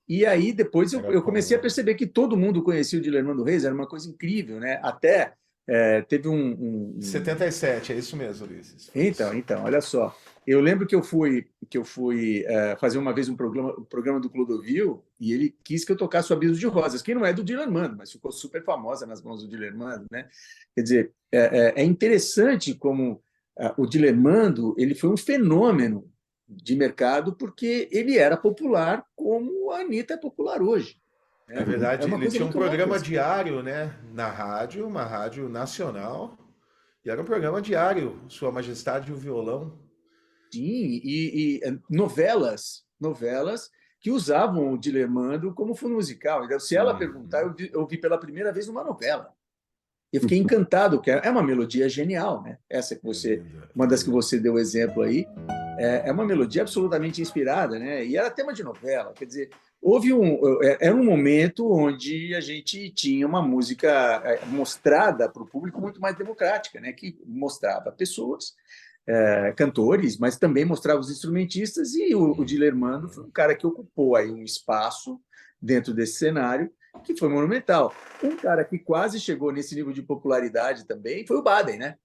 E aí, depois, Era eu comecei a comum. perceber que todo mundo conhecia o Dilermando Reis, era uma coisa incrível, né? Até teve 77, é isso mesmo, Ulisses. Foi Então, isso. olha só. Eu lembro que eu fui fazer uma vez um programa do Clodovil e ele quis que eu tocasse o Abismo de Rosas, que não é do Dilermando, mas ficou super famosa nas mãos do Dilermando, né? Quer dizer, é interessante como o Dilermando ele foi um fenômeno de mercado porque ele era popular como a Anitta é popular hoje, É né? É verdade, uma ele coisa tinha um muito louca programa isso. diário, né, na rádio, uma rádio nacional, e era um programa diário, Sua Majestade e o Violão. Sim, e novelas que usavam o Dilermando como fundo musical. Então, se ela perguntar, eu vi pela primeira vez numa novela. Eu fiquei encantado, que é uma melodia genial, né? Essa que você, uma das que você deu exemplo aí, é uma melodia absolutamente inspirada, né? E era tema de novela, quer dizer, era um momento onde a gente tinha uma música mostrada para o público muito mais democrática, né? Que mostrava pessoas, cantores, mas também mostrava os instrumentistas, e o Dilermando foi um cara que ocupou aí um espaço dentro desse cenário que foi monumental. Um cara que quase chegou nesse nível de popularidade também foi o Baden, né?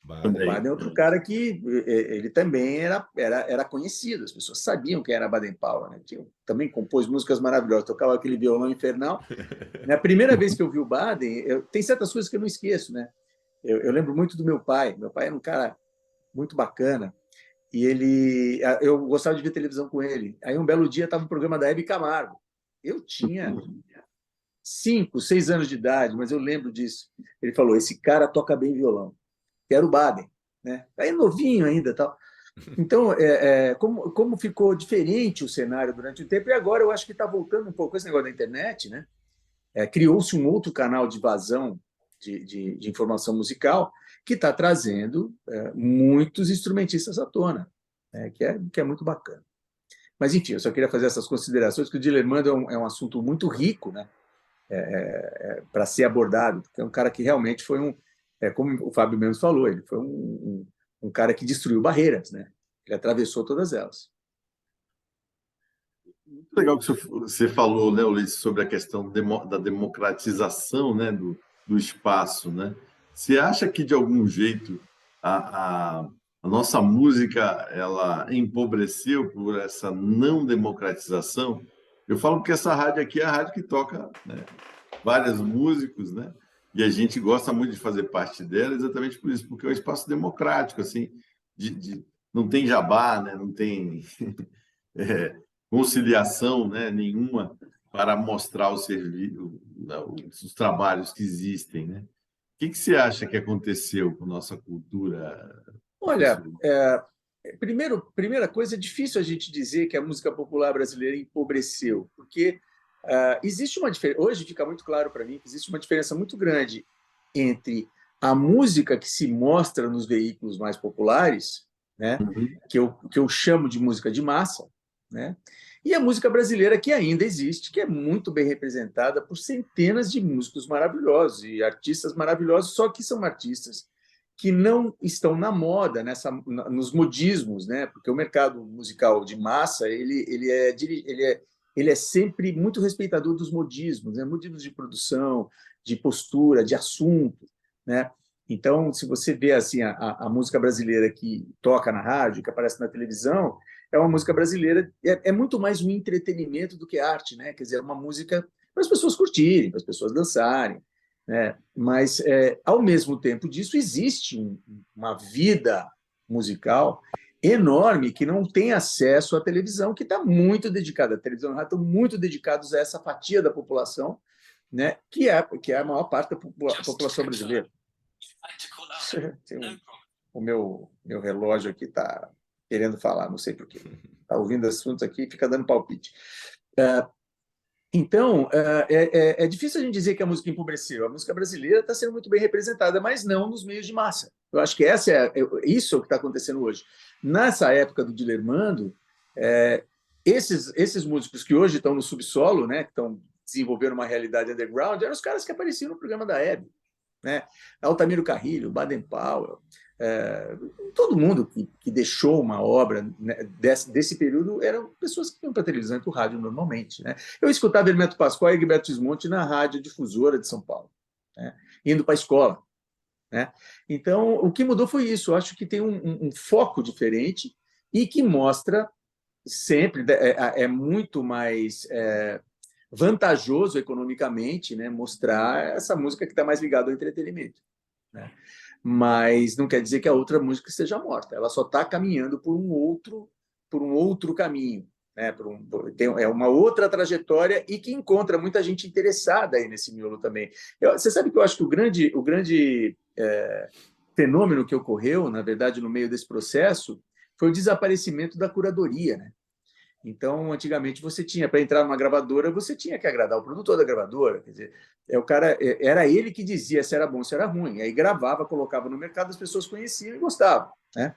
O Baden é outro cara que ele também era conhecido, as pessoas sabiam quem era Baden Powell, né? Também compôs músicas maravilhosas, tocava aquele violão infernal. Na primeira vez que eu vi o Baden, tem certas coisas que eu não esqueço, né? Eu lembro muito do meu pai. Meu pai era um cara muito bacana e eu gostava de ver televisão com ele. Aí um belo dia estava no programa da Hebe Camargo. Eu tinha 5, 6 anos de idade, mas eu lembro disso. Ele falou: esse cara toca bem violão. Que era o Baden, né? Aí novinho ainda, tal. Então, como ficou diferente o cenário durante o tempo, e agora eu acho que está voltando um pouco esse negócio da internet, né? Criou-se um outro canal de vazão de informação musical que está trazendo muitos instrumentistas à tona, né? Que é muito bacana. Mas, enfim, eu só queria fazer essas considerações, que o Dilermando é um assunto muito rico, né? Para ser abordado, porque é um cara que realmente foi como o Fábio mesmo falou, ele foi um cara que destruiu barreiras, né? Ele atravessou todas elas. Muito legal que você falou, né, Ulisses, sobre a questão da democratização, né, do espaço, né? Você acha que, de algum jeito, a nossa música ela empobreceu por essa não democratização? Eu falo que essa rádio aqui é a rádio que toca, né, vários músicos, né? E a gente gosta muito de fazer parte dela exatamente por isso, porque é um espaço democrático, assim, não tem jabá, né? Não tem conciliação, né, nenhuma para mostrar o serviço, os trabalhos que existem, né? O que você acha que aconteceu com a nossa cultura? Olha, primeira coisa, é difícil a gente dizer que a música popular brasileira empobreceu, porque existe uma diferença. Hoje fica muito claro para mim que existe uma diferença muito grande entre a música que se mostra nos veículos mais populares, né, que eu chamo de música de massa, né, e a música brasileira que ainda existe, que é muito bem representada por centenas de músicos maravilhosos e artistas maravilhosos, só que são artistas que não estão na moda, nos modismos, né? Porque o mercado musical de massa ele é sempre muito respeitador dos modismos, né? Modismos de produção, de postura, de assunto, né? Então, se você vê assim a música brasileira que toca na rádio, que aparece na televisão, é uma música brasileira, é muito mais um entretenimento do que arte, né? Quer dizer, é uma música para as pessoas curtirem, para as pessoas dançarem, né? Mas, ao mesmo tempo disso, existe uma vida musical enorme que não tem acesso à televisão, que está muito dedicada, a televisão e a rádio estão muito dedicados a essa fatia da população, né? Que é a maior parte da população brasileira. O meu relógio aqui está querendo falar, não sei por quê. Está ouvindo assuntos aqui e fica dando palpite. Então, é difícil a gente dizer que a música empobreceu. A música brasileira está sendo muito bem representada, mas não nos meios de massa. Eu acho que isso é o que está acontecendo hoje. Nessa época do Dilermando, esses músicos que hoje estão no subsolo, né, que estão desenvolvendo uma realidade underground, eram os caras que apareciam no programa da Hebe, né? Altamiro Carrilho, Baden Powell, todo mundo que deixou uma obra, né, desse período eram pessoas que iam para a televisão e para o rádio normalmente, né? Eu escutava Hermeto Pascoal e Egberto Gismonti na rádio difusora de São Paulo, né, indo para a escola, né? Então, o que mudou foi isso. Eu acho que tem um foco diferente e que mostra sempre, muito mais vantajoso economicamente, né, mostrar essa música que está mais ligada ao entretenimento, né? Mas não quer dizer que a outra música esteja morta. Ela só está caminhando por um outro caminho, né? É uma outra trajetória e que encontra muita gente interessada aí nesse miolo também. Você sabe que eu acho que o grande fenômeno que ocorreu, na verdade, no meio desse processo, foi o desaparecimento da curadoria, né? Então, antigamente, você tinha, para entrar numa gravadora, você tinha que agradar o produtor da gravadora. Quer dizer, o cara, era ele que dizia se era bom, se era ruim. Aí gravava, colocava no mercado, as pessoas conheciam e gostavam, né?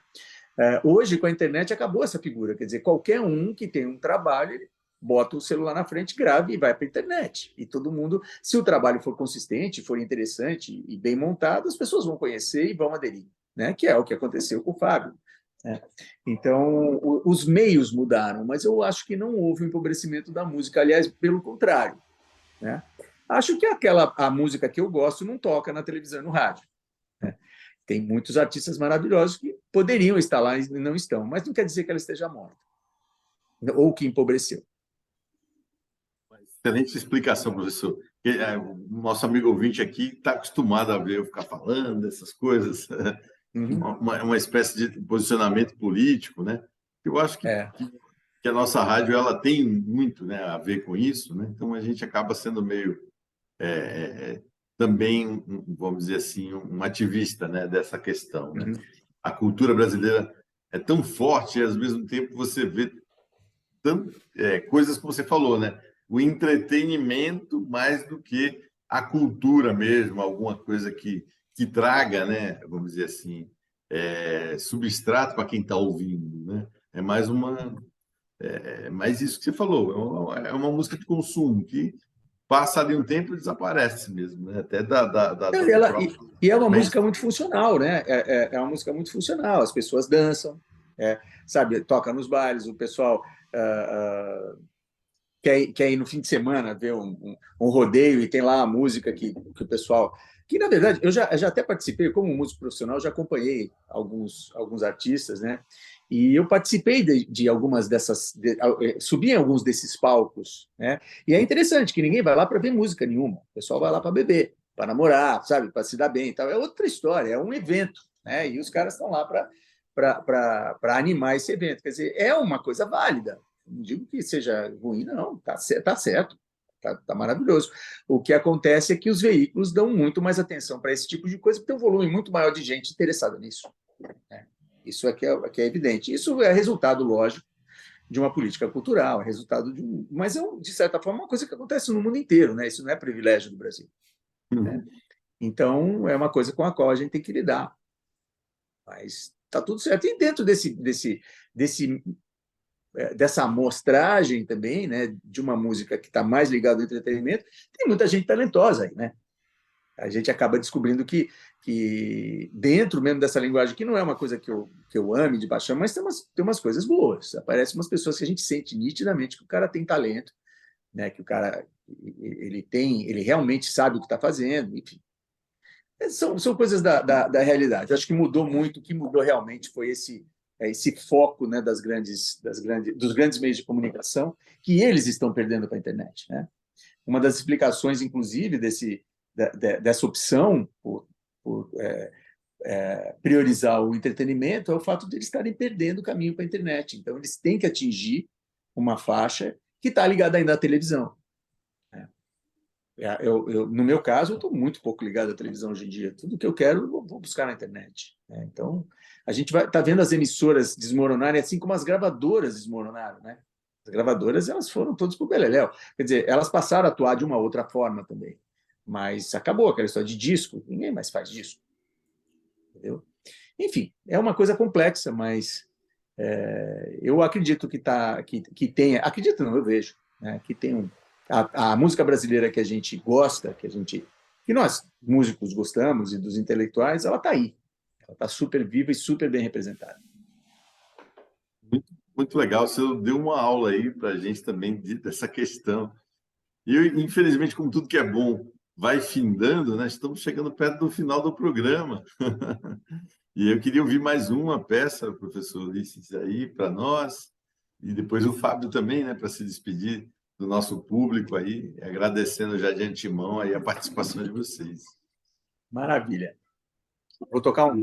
Hoje, com a internet, acabou essa figura. Quer dizer, qualquer um que tem um trabalho, ele bota o celular na frente, grava e vai para a internet. E todo mundo, se o trabalho for consistente, for interessante e bem montado, as pessoas vão conhecer e vão aderir, né? Que é o que aconteceu com o Fábio. Né? Então, os meios mudaram, mas eu acho que não houve um empobrecimento da música. Aliás, pelo contrário, né? Acho que a música que eu gosto não toca na televisão e no rádio. Né? Tem muitos artistas maravilhosos que poderiam estar lá e não estão, mas não quer dizer que ela esteja morta ou que empobreceu. Excelente explicação, professor. O nosso amigo ouvinte aqui está acostumado a ver eu ficar falando dessas coisas, uma espécie de posicionamento político, né? Eu acho que a nossa rádio ela tem muito, né, a ver com isso, né? Então a gente acaba sendo meio também, vamos dizer assim, um ativista, né, dessa questão, né? A cultura brasileira é tão forte e, ao mesmo tempo, você vê coisas que você falou, né? O entretenimento mais do que a cultura mesmo, alguma coisa que traga, né? Vamos dizer assim, substrato para quem está ouvindo, né? É mais mais isso que você falou. É uma música de consumo que passa ali um tempo e desaparece mesmo, né? Até do próprio. E é uma Mas, música muito funcional, né? É uma música muito funcional. As pessoas dançam, sabe? Toca nos bailes, o pessoal quer ir no fim de semana ver um rodeio e tem lá a música que o pessoal. Que, na verdade, eu já até participei, como músico profissional, já acompanhei alguns artistas, né? E eu participei de algumas dessas. Subi em alguns desses palcos, né? E é interessante que ninguém vai lá para ver música nenhuma. O pessoal vai lá para beber, para namorar, sabe? Para se dar bem e tal. É outra história, é um evento, né? E os caras estão lá para animar esse evento. Quer dizer, é uma coisa válida. Não digo que seja ruim, não, tá certo, tá maravilhoso. O que acontece é que os veículos dão muito mais atenção para esse tipo de coisa, porque tem um volume muito maior de gente interessada nisso. Né? Isso que é evidente. Isso é resultado, lógico, de uma política cultural, é resultado mas é, de certa forma, uma coisa que acontece no mundo inteiro, né? Isso não é privilégio do Brasil. Né? Então, é uma coisa com a qual a gente tem que lidar. Mas está tudo certo. E dentro dessa amostragem também, né, de uma música que está mais ligada ao entretenimento, tem muita gente talentosa aí, né? A gente acaba descobrindo que dentro mesmo dessa linguagem, que não é uma coisa que eu ame de paixão, mas tem umas coisas boas. Aparecem umas pessoas que a gente sente nitidamente que o cara tem talento, né? Que o cara ele realmente sabe o que está fazendo, enfim. São coisas da realidade. Eu acho que mudou muito. O que mudou realmente foi esse foco, né, dos grandes meios de comunicação que eles estão perdendo para a internet. Né? Uma das explicações, inclusive, dessa opção por priorizar o entretenimento é o fato de eles estarem perdendo o caminho para a internet. Então, eles têm que atingir uma faixa que está ligada ainda à televisão. No meu caso, eu estou muito pouco ligado à televisão hoje em dia. Tudo que eu quero, eu vou buscar na internet. Né? Então, a gente está vendo as emissoras desmoronarem, assim como as gravadoras desmoronaram. Né? As gravadoras elas foram todas para o beleléu. Quer dizer, elas passaram a atuar de uma outra forma também. Mas acabou aquela história de disco. Ninguém mais faz disco. Entendeu? Enfim, é uma coisa complexa, mas eu acredito que tenha. Acredito não, eu vejo. Né, que tem a música brasileira que a gente gosta, que nós, músicos, gostamos, e dos intelectuais, ela está aí. Ela está super viva e super bem representada. muito, muito legal. Você deu uma aula aí para a gente também dessa questão. E, infelizmente, como tudo que é bom vai findando, né? Estamos chegando perto do final do programa. E eu queria ouvir mais uma peça, professor Ulisses, aí para nós, e depois o Fábio também, né, para se despedir do nosso público aí, agradecendo já de antemão aí a participação de vocês. Maravilha. Vou tocar uma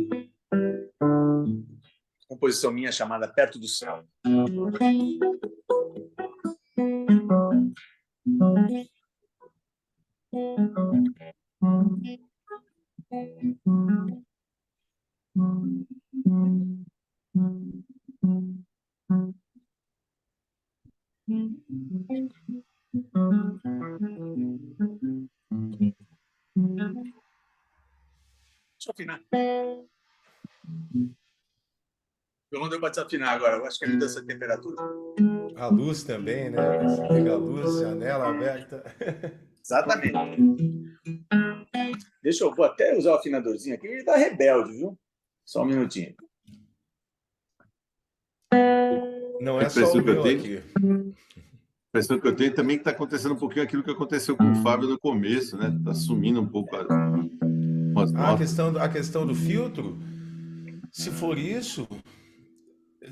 composição minha chamada Perto do Céu. Deixa eu afinar. Eu não deu para desafinar agora, eu acho que é mudança de temperatura. A luz também, né? Liga a luz, janela aberta. Exatamente. Vou até usar o afinadorzinho aqui, ele tá rebelde, viu? Só um minutinho. Não A é só o impressão que eu meu tenho, aqui. a impressão que eu tenho também que está acontecendo um pouquinho aquilo que aconteceu com o Fábio no começo, né? Está sumindo um pouco umas notas. A questão do filtro, se for isso,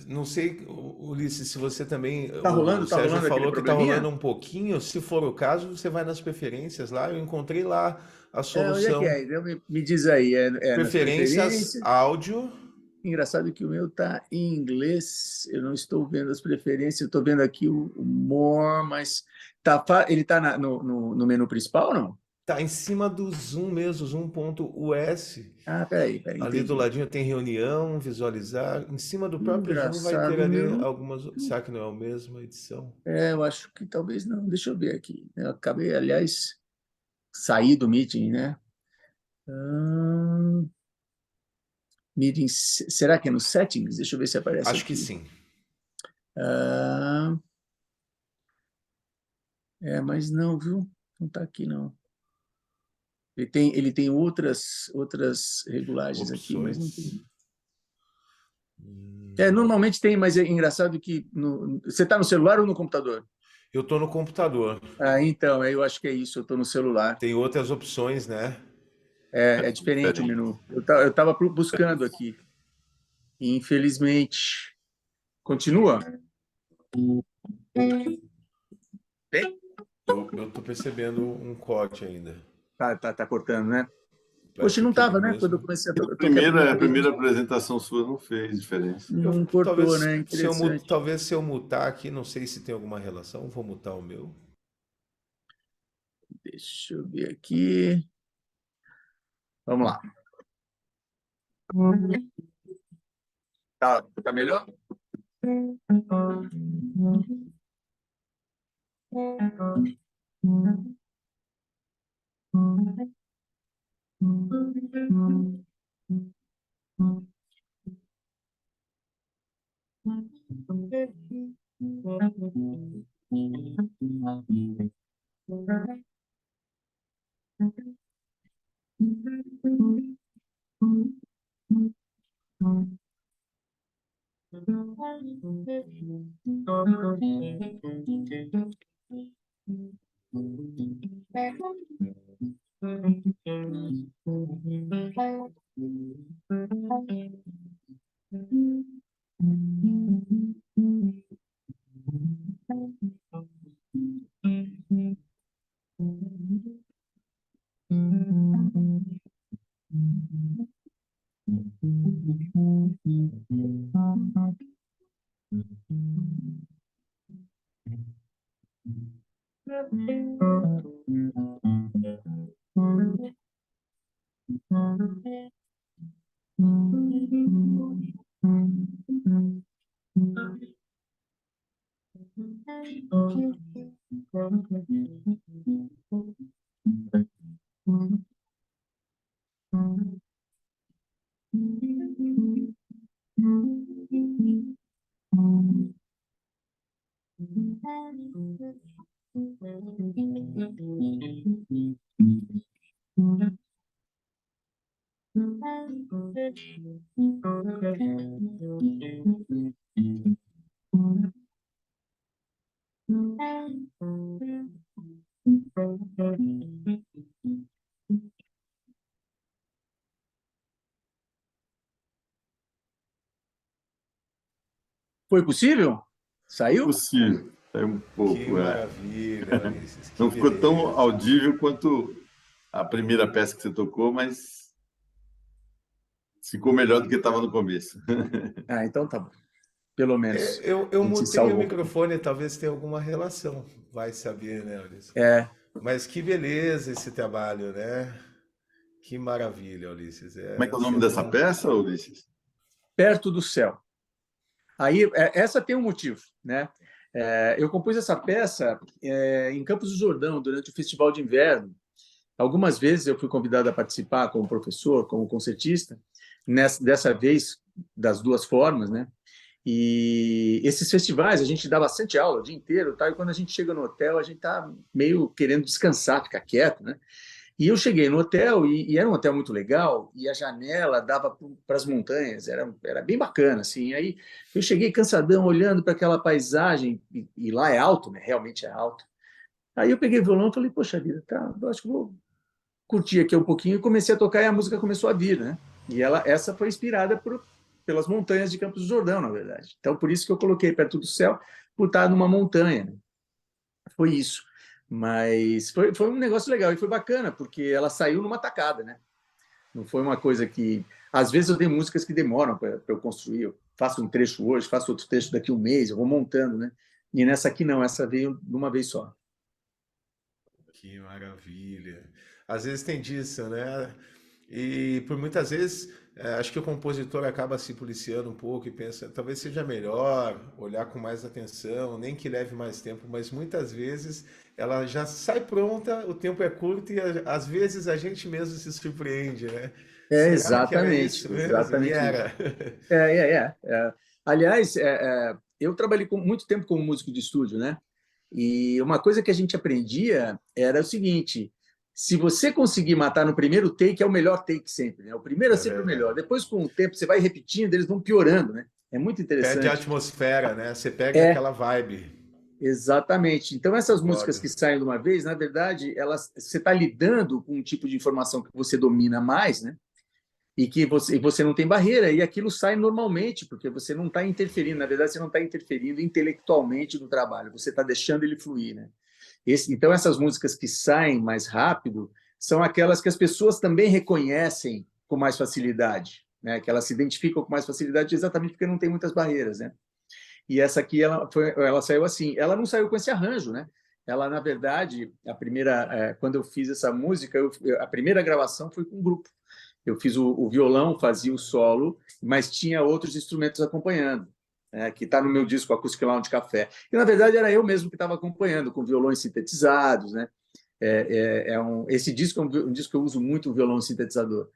não sei, Ulisses, se você também. Tá O tá Sérgio rolando aquele falou que está rolando probleminha? um pouquinho. Se for o caso, você vai nas preferências lá. Eu encontrei lá a Onde é que solução. é? Então, me diz aí, é nas Preferências, preferências? áudio. Engraçado que o meu tá em inglês, eu não estou vendo as preferências, eu estou vendo aqui o More, mas ele está no menu principal ou não? Tá em cima do Zoom mesmo, Zoom.us. Ah, peraí, Ali do entendi. ladinho tem reunião, visualizar. Em cima do próprio Zoom vai ter Engraçado, ali meu. algumas. Será que não é a mesma edição? Eu acho que talvez não. Deixa eu ver aqui. Eu acabei, aliás, saí do meeting, né? Hum, meeting, será que é no settings? Deixa eu ver se aparece Acho que aqui. sim. Ah, mas não, viu? Não está aqui, não. Ele tem outras regulagens aqui, mas não Opções. tem. Normalmente tem, mas é engraçado que você está no celular ou no computador? Eu estou no computador. Então, eu acho que é isso, eu estou no celular. Tem outras opções, né? É diferente o Diferente. menu. Eu estava buscando aqui. E, infelizmente, continua? Tem? Eu estou percebendo um corte ainda. Tá cortando, né? Poxa, Parece não aquele estava, né? Quando eu mesmo. comecei A eu toquei a primeira vez, Hum. primeira apresentação sua não fez diferença. não cortou, Talvez né? Interessante. talvez se eu mutar aqui, não sei se tem alguma relação, vou mutar o meu. Deixa eu ver aqui. Vamos lá. Tá melhor? Foi possível? Foi Saiu? possível. Saiu um Que pouco. maravilha, Ulisses, que Não ficou tão beleza. audível quanto a primeira peça que você tocou, mas ficou melhor do que estava no começo. Então tá bom. Pelo menos Eu a gente se mutei o salvou. microfone, talvez tenha alguma relação, vai saber, né, Ulisses? É, Mas que beleza esse trabalho, né? Que maravilha, Ulisses. Como é que é o nome Você dessa não. peça, Ulisses? perto do céu. Aí, essa tem um motivo, né? Eu compus essa peça em Campos do Jordão, durante o Festival de Inverno. Algumas vezes eu fui convidado a participar como professor, como concertista, dessa vez das duas formas, né? E esses festivais, a gente dá bastante aula o dia inteiro, tá? E quando a gente chega no hotel, a gente tá meio querendo descansar, ficar quieto, né? E eu cheguei no hotel, e era um hotel muito legal, e a janela dava para as montanhas, era bem bacana, assim. Aí eu cheguei cansadão, olhando para aquela paisagem, e lá é alto, né? Realmente é alto. Aí eu peguei o violão e falei, poxa vida, tá, eu acho que vou curti aqui um pouquinho e comecei a tocar e a música começou a vir, né? E essa foi inspirada pelas montanhas de Campos do Jordão, na verdade. Então, por isso que eu coloquei Perto do Céu, por estar numa montanha, né? Foi isso. Mas foi um negócio legal e foi bacana, porque ela saiu numa tacada, né? Não foi uma coisa que... Às vezes eu tenho músicas que demoram para eu construir. Eu faço um trecho hoje, faço outro trecho daqui a um mês, eu vou montando, né? E nessa aqui não, essa veio de uma vez só. Que maravilha. Às vezes tem disso, né? E por muitas vezes, acho que o compositor acaba se policiando um pouco e pensa, talvez seja melhor olhar com mais atenção, nem que leve mais tempo, mas muitas vezes ela já sai pronta, o tempo é curto e às vezes a gente mesmo se surpreende, né? Será que era Exatamente, isso mesmo? E exatamente isso. era. Aliás, eu trabalhei muito tempo como músico de estúdio, né? E uma coisa que a gente aprendia era o seguinte: se você conseguir matar no primeiro take, é o melhor take sempre, né? O primeiro é É sempre o verdade. melhor. Depois, com o tempo, você vai repetindo, eles vão piorando, né? É muito Perde a interessante. atmosfera, né? Você perde É, aquela vibe. exatamente. Então, essas músicas Concordo. que saem de uma vez, na verdade, você está lidando com um tipo de informação que você domina mais, né? E que você não tem barreira, e aquilo sai normalmente, porque você não está interferindo, na verdade, você não está interferindo intelectualmente no trabalho, você está deixando ele fluir, né? Então, essas músicas que saem mais rápido são aquelas que as pessoas também reconhecem com mais facilidade, né? Que elas se identificam com mais facilidade exatamente porque não tem muitas barreiras, né? E essa aqui, ela saiu assim, ela não saiu com esse arranjo, né? Ela, na verdade, quando eu fiz essa música, a primeira gravação foi com um grupo. Eu fiz o violão, fazia o solo, mas tinha outros instrumentos acompanhando, né, que está no meu disco Acoustic Lounge Café. E, na verdade, era eu mesmo que estava acompanhando, com violões sintetizados. Né? Esse disco é um disco que eu uso muito o violão sintetizador.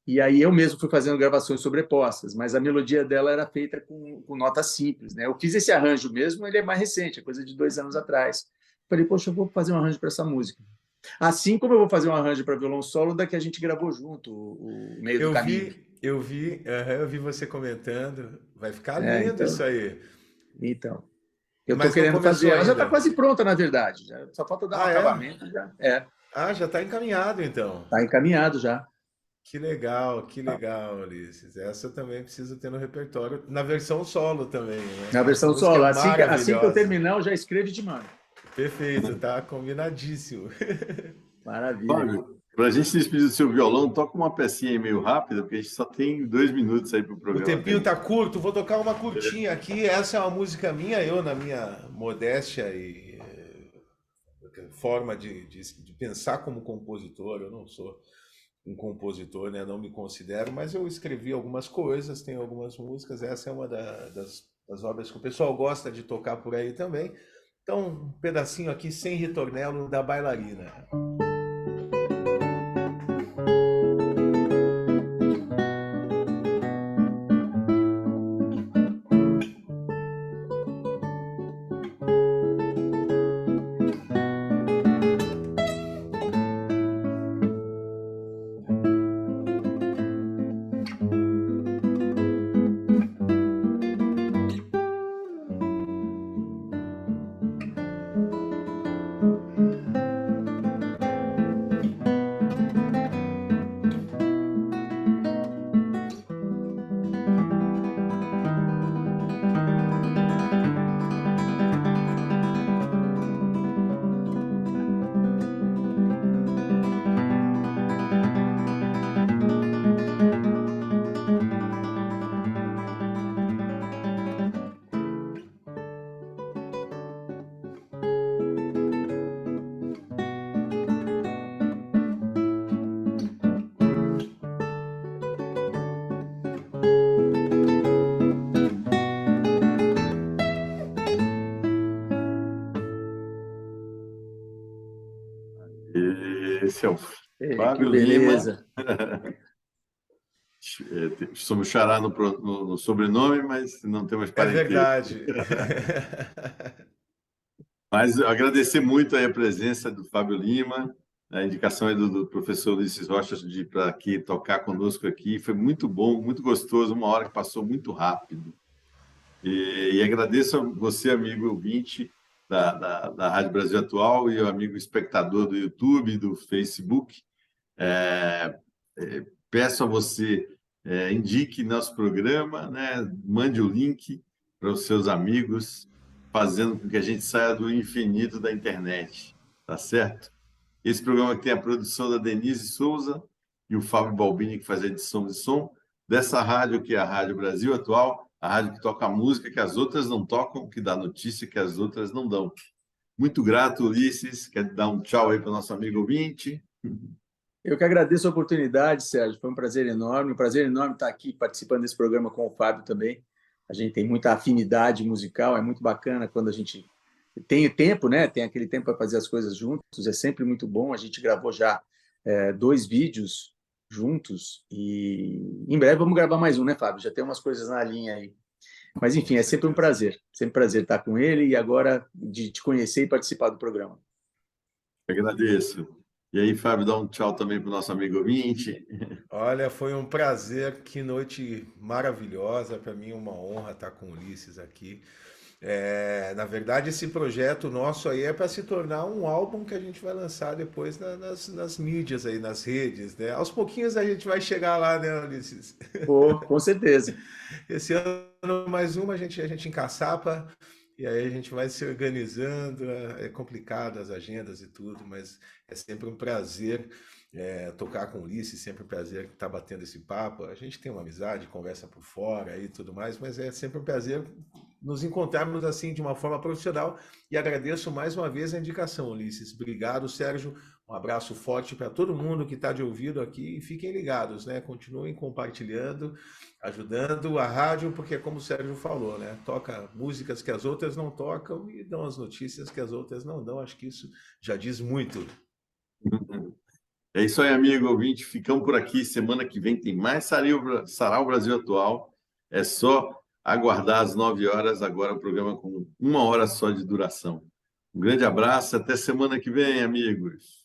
E aí eu mesmo fui fazendo gravações sobrepostas, mas a melodia dela era feita com notas simples. Né? Eu fiz esse arranjo mesmo, ele é mais recente, é coisa de 2 anos atrás. Falei, poxa, eu vou fazer um arranjo para essa música. Assim como eu vou fazer um arranjo para violão solo da que a gente gravou junto, o Meio do Caminho. Eu vi você comentando. Vai ficar É, lindo isso então, aí. então, eu estou Mas não querendo fazer. começou Ela já está ainda. quase pronta, na verdade. Só falta dar um Ah, é? acabamento. Já Ah, já está encaminhado então. está encaminhado já. Que legal, Ulisses. Essa eu também preciso ter no repertório, na versão solo também, né? Na Essa versão música é solo. Assim que eu maravilhosa. terminar, eu já escrevo e te mando. Perfeito, tá combinadíssimo. Maravilha. Fábio, para a gente se despedir do seu violão, toca uma pecinha aí meio rápida, porque a gente só tem 2 minutos aí para o O programa tempinho tá terminar. curto, vou tocar uma curtinha aqui. Essa é uma música minha, eu na minha modéstia e forma de pensar como compositor. Eu não sou um compositor, né? Não me considero, mas eu escrevi algumas coisas, tenho algumas músicas. Essa é uma das obras que o pessoal gosta de tocar por aí também. Então, um pedacinho aqui sem ritornelo da bailarina. Esse é o Que Fábio Lima. beleza. Somos xará no sobrenome, mas não temos É parentesco. verdade. Mas agradecer muito aí a presença do Fábio Lima, a indicação aí do professor Ulisses Rocha para aqui tocar conosco aqui. Foi muito bom, muito gostoso, uma hora que passou muito rápido. E agradeço a você, amigo ouvinte da Rádio Brasil Atual e o amigo espectador do YouTube, do Facebook. Peço a você, indique nosso programa, né? Mande o link para os seus amigos, fazendo com que a gente saia do infinito da internet, tá certo? Esse programa tem a produção da Denise Souza e o Fábio Balbini, que faz a edição de som, dessa rádio que é a Rádio Brasil Atual, a rádio que toca música que as outras não tocam, que dá notícia que as outras não dão. Muito grato, Ulisses. Quer dar um tchau aí para o nosso amigo ouvinte? Eu que agradeço a oportunidade, Sérgio. Foi um prazer enorme estar aqui participando desse programa com o Fábio também. A gente tem muita afinidade musical, é muito bacana quando a gente tem tempo, né? Tem aquele tempo para fazer as coisas juntos, é sempre muito bom. A gente gravou já 2 vídeos juntos e em breve vamos gravar mais um, né, Fábio? Já tem umas coisas na linha aí. Mas enfim, é sempre um prazer estar com ele e agora de te conhecer e participar do programa. Agradeço. E aí, Fábio, dá um tchau também para o nosso amigo ouvinte. Olha, foi um prazer, que noite maravilhosa, para mim uma honra estar com o Ulisses aqui. Na verdade, esse projeto nosso aí é para se tornar um álbum que a gente vai lançar depois nas mídias aí, nas redes, né? Aos pouquinhos a gente vai chegar lá, né, Ulisses? Pô, com certeza. Esse ano mais uma a gente encaçapa e aí a gente vai se organizando. É complicado as agendas e tudo, mas é sempre um prazer tocar com o Ulisses, sempre um prazer estar batendo esse papo. A gente tem uma amizade, conversa por fora e tudo mais, mas é sempre um prazer nos encontrarmos assim de uma forma profissional. E agradeço mais uma vez a indicação, Ulisses. Obrigado, Sérgio. Um abraço forte para todo mundo que está de ouvido aqui e fiquem ligados, né? Continuem compartilhando, ajudando a rádio, porque como o Sérgio falou, né? Toca músicas que as outras não tocam e dão as notícias que as outras não dão. Acho que isso já diz muito. É isso aí, amigo ouvinte. Ficamos por aqui. Semana que vem tem mais Sarau Brasil Atual. É só aguardar às 9 horas. Agora o programa com 1 hora só de duração. Um grande abraço. Até semana que vem, amigos.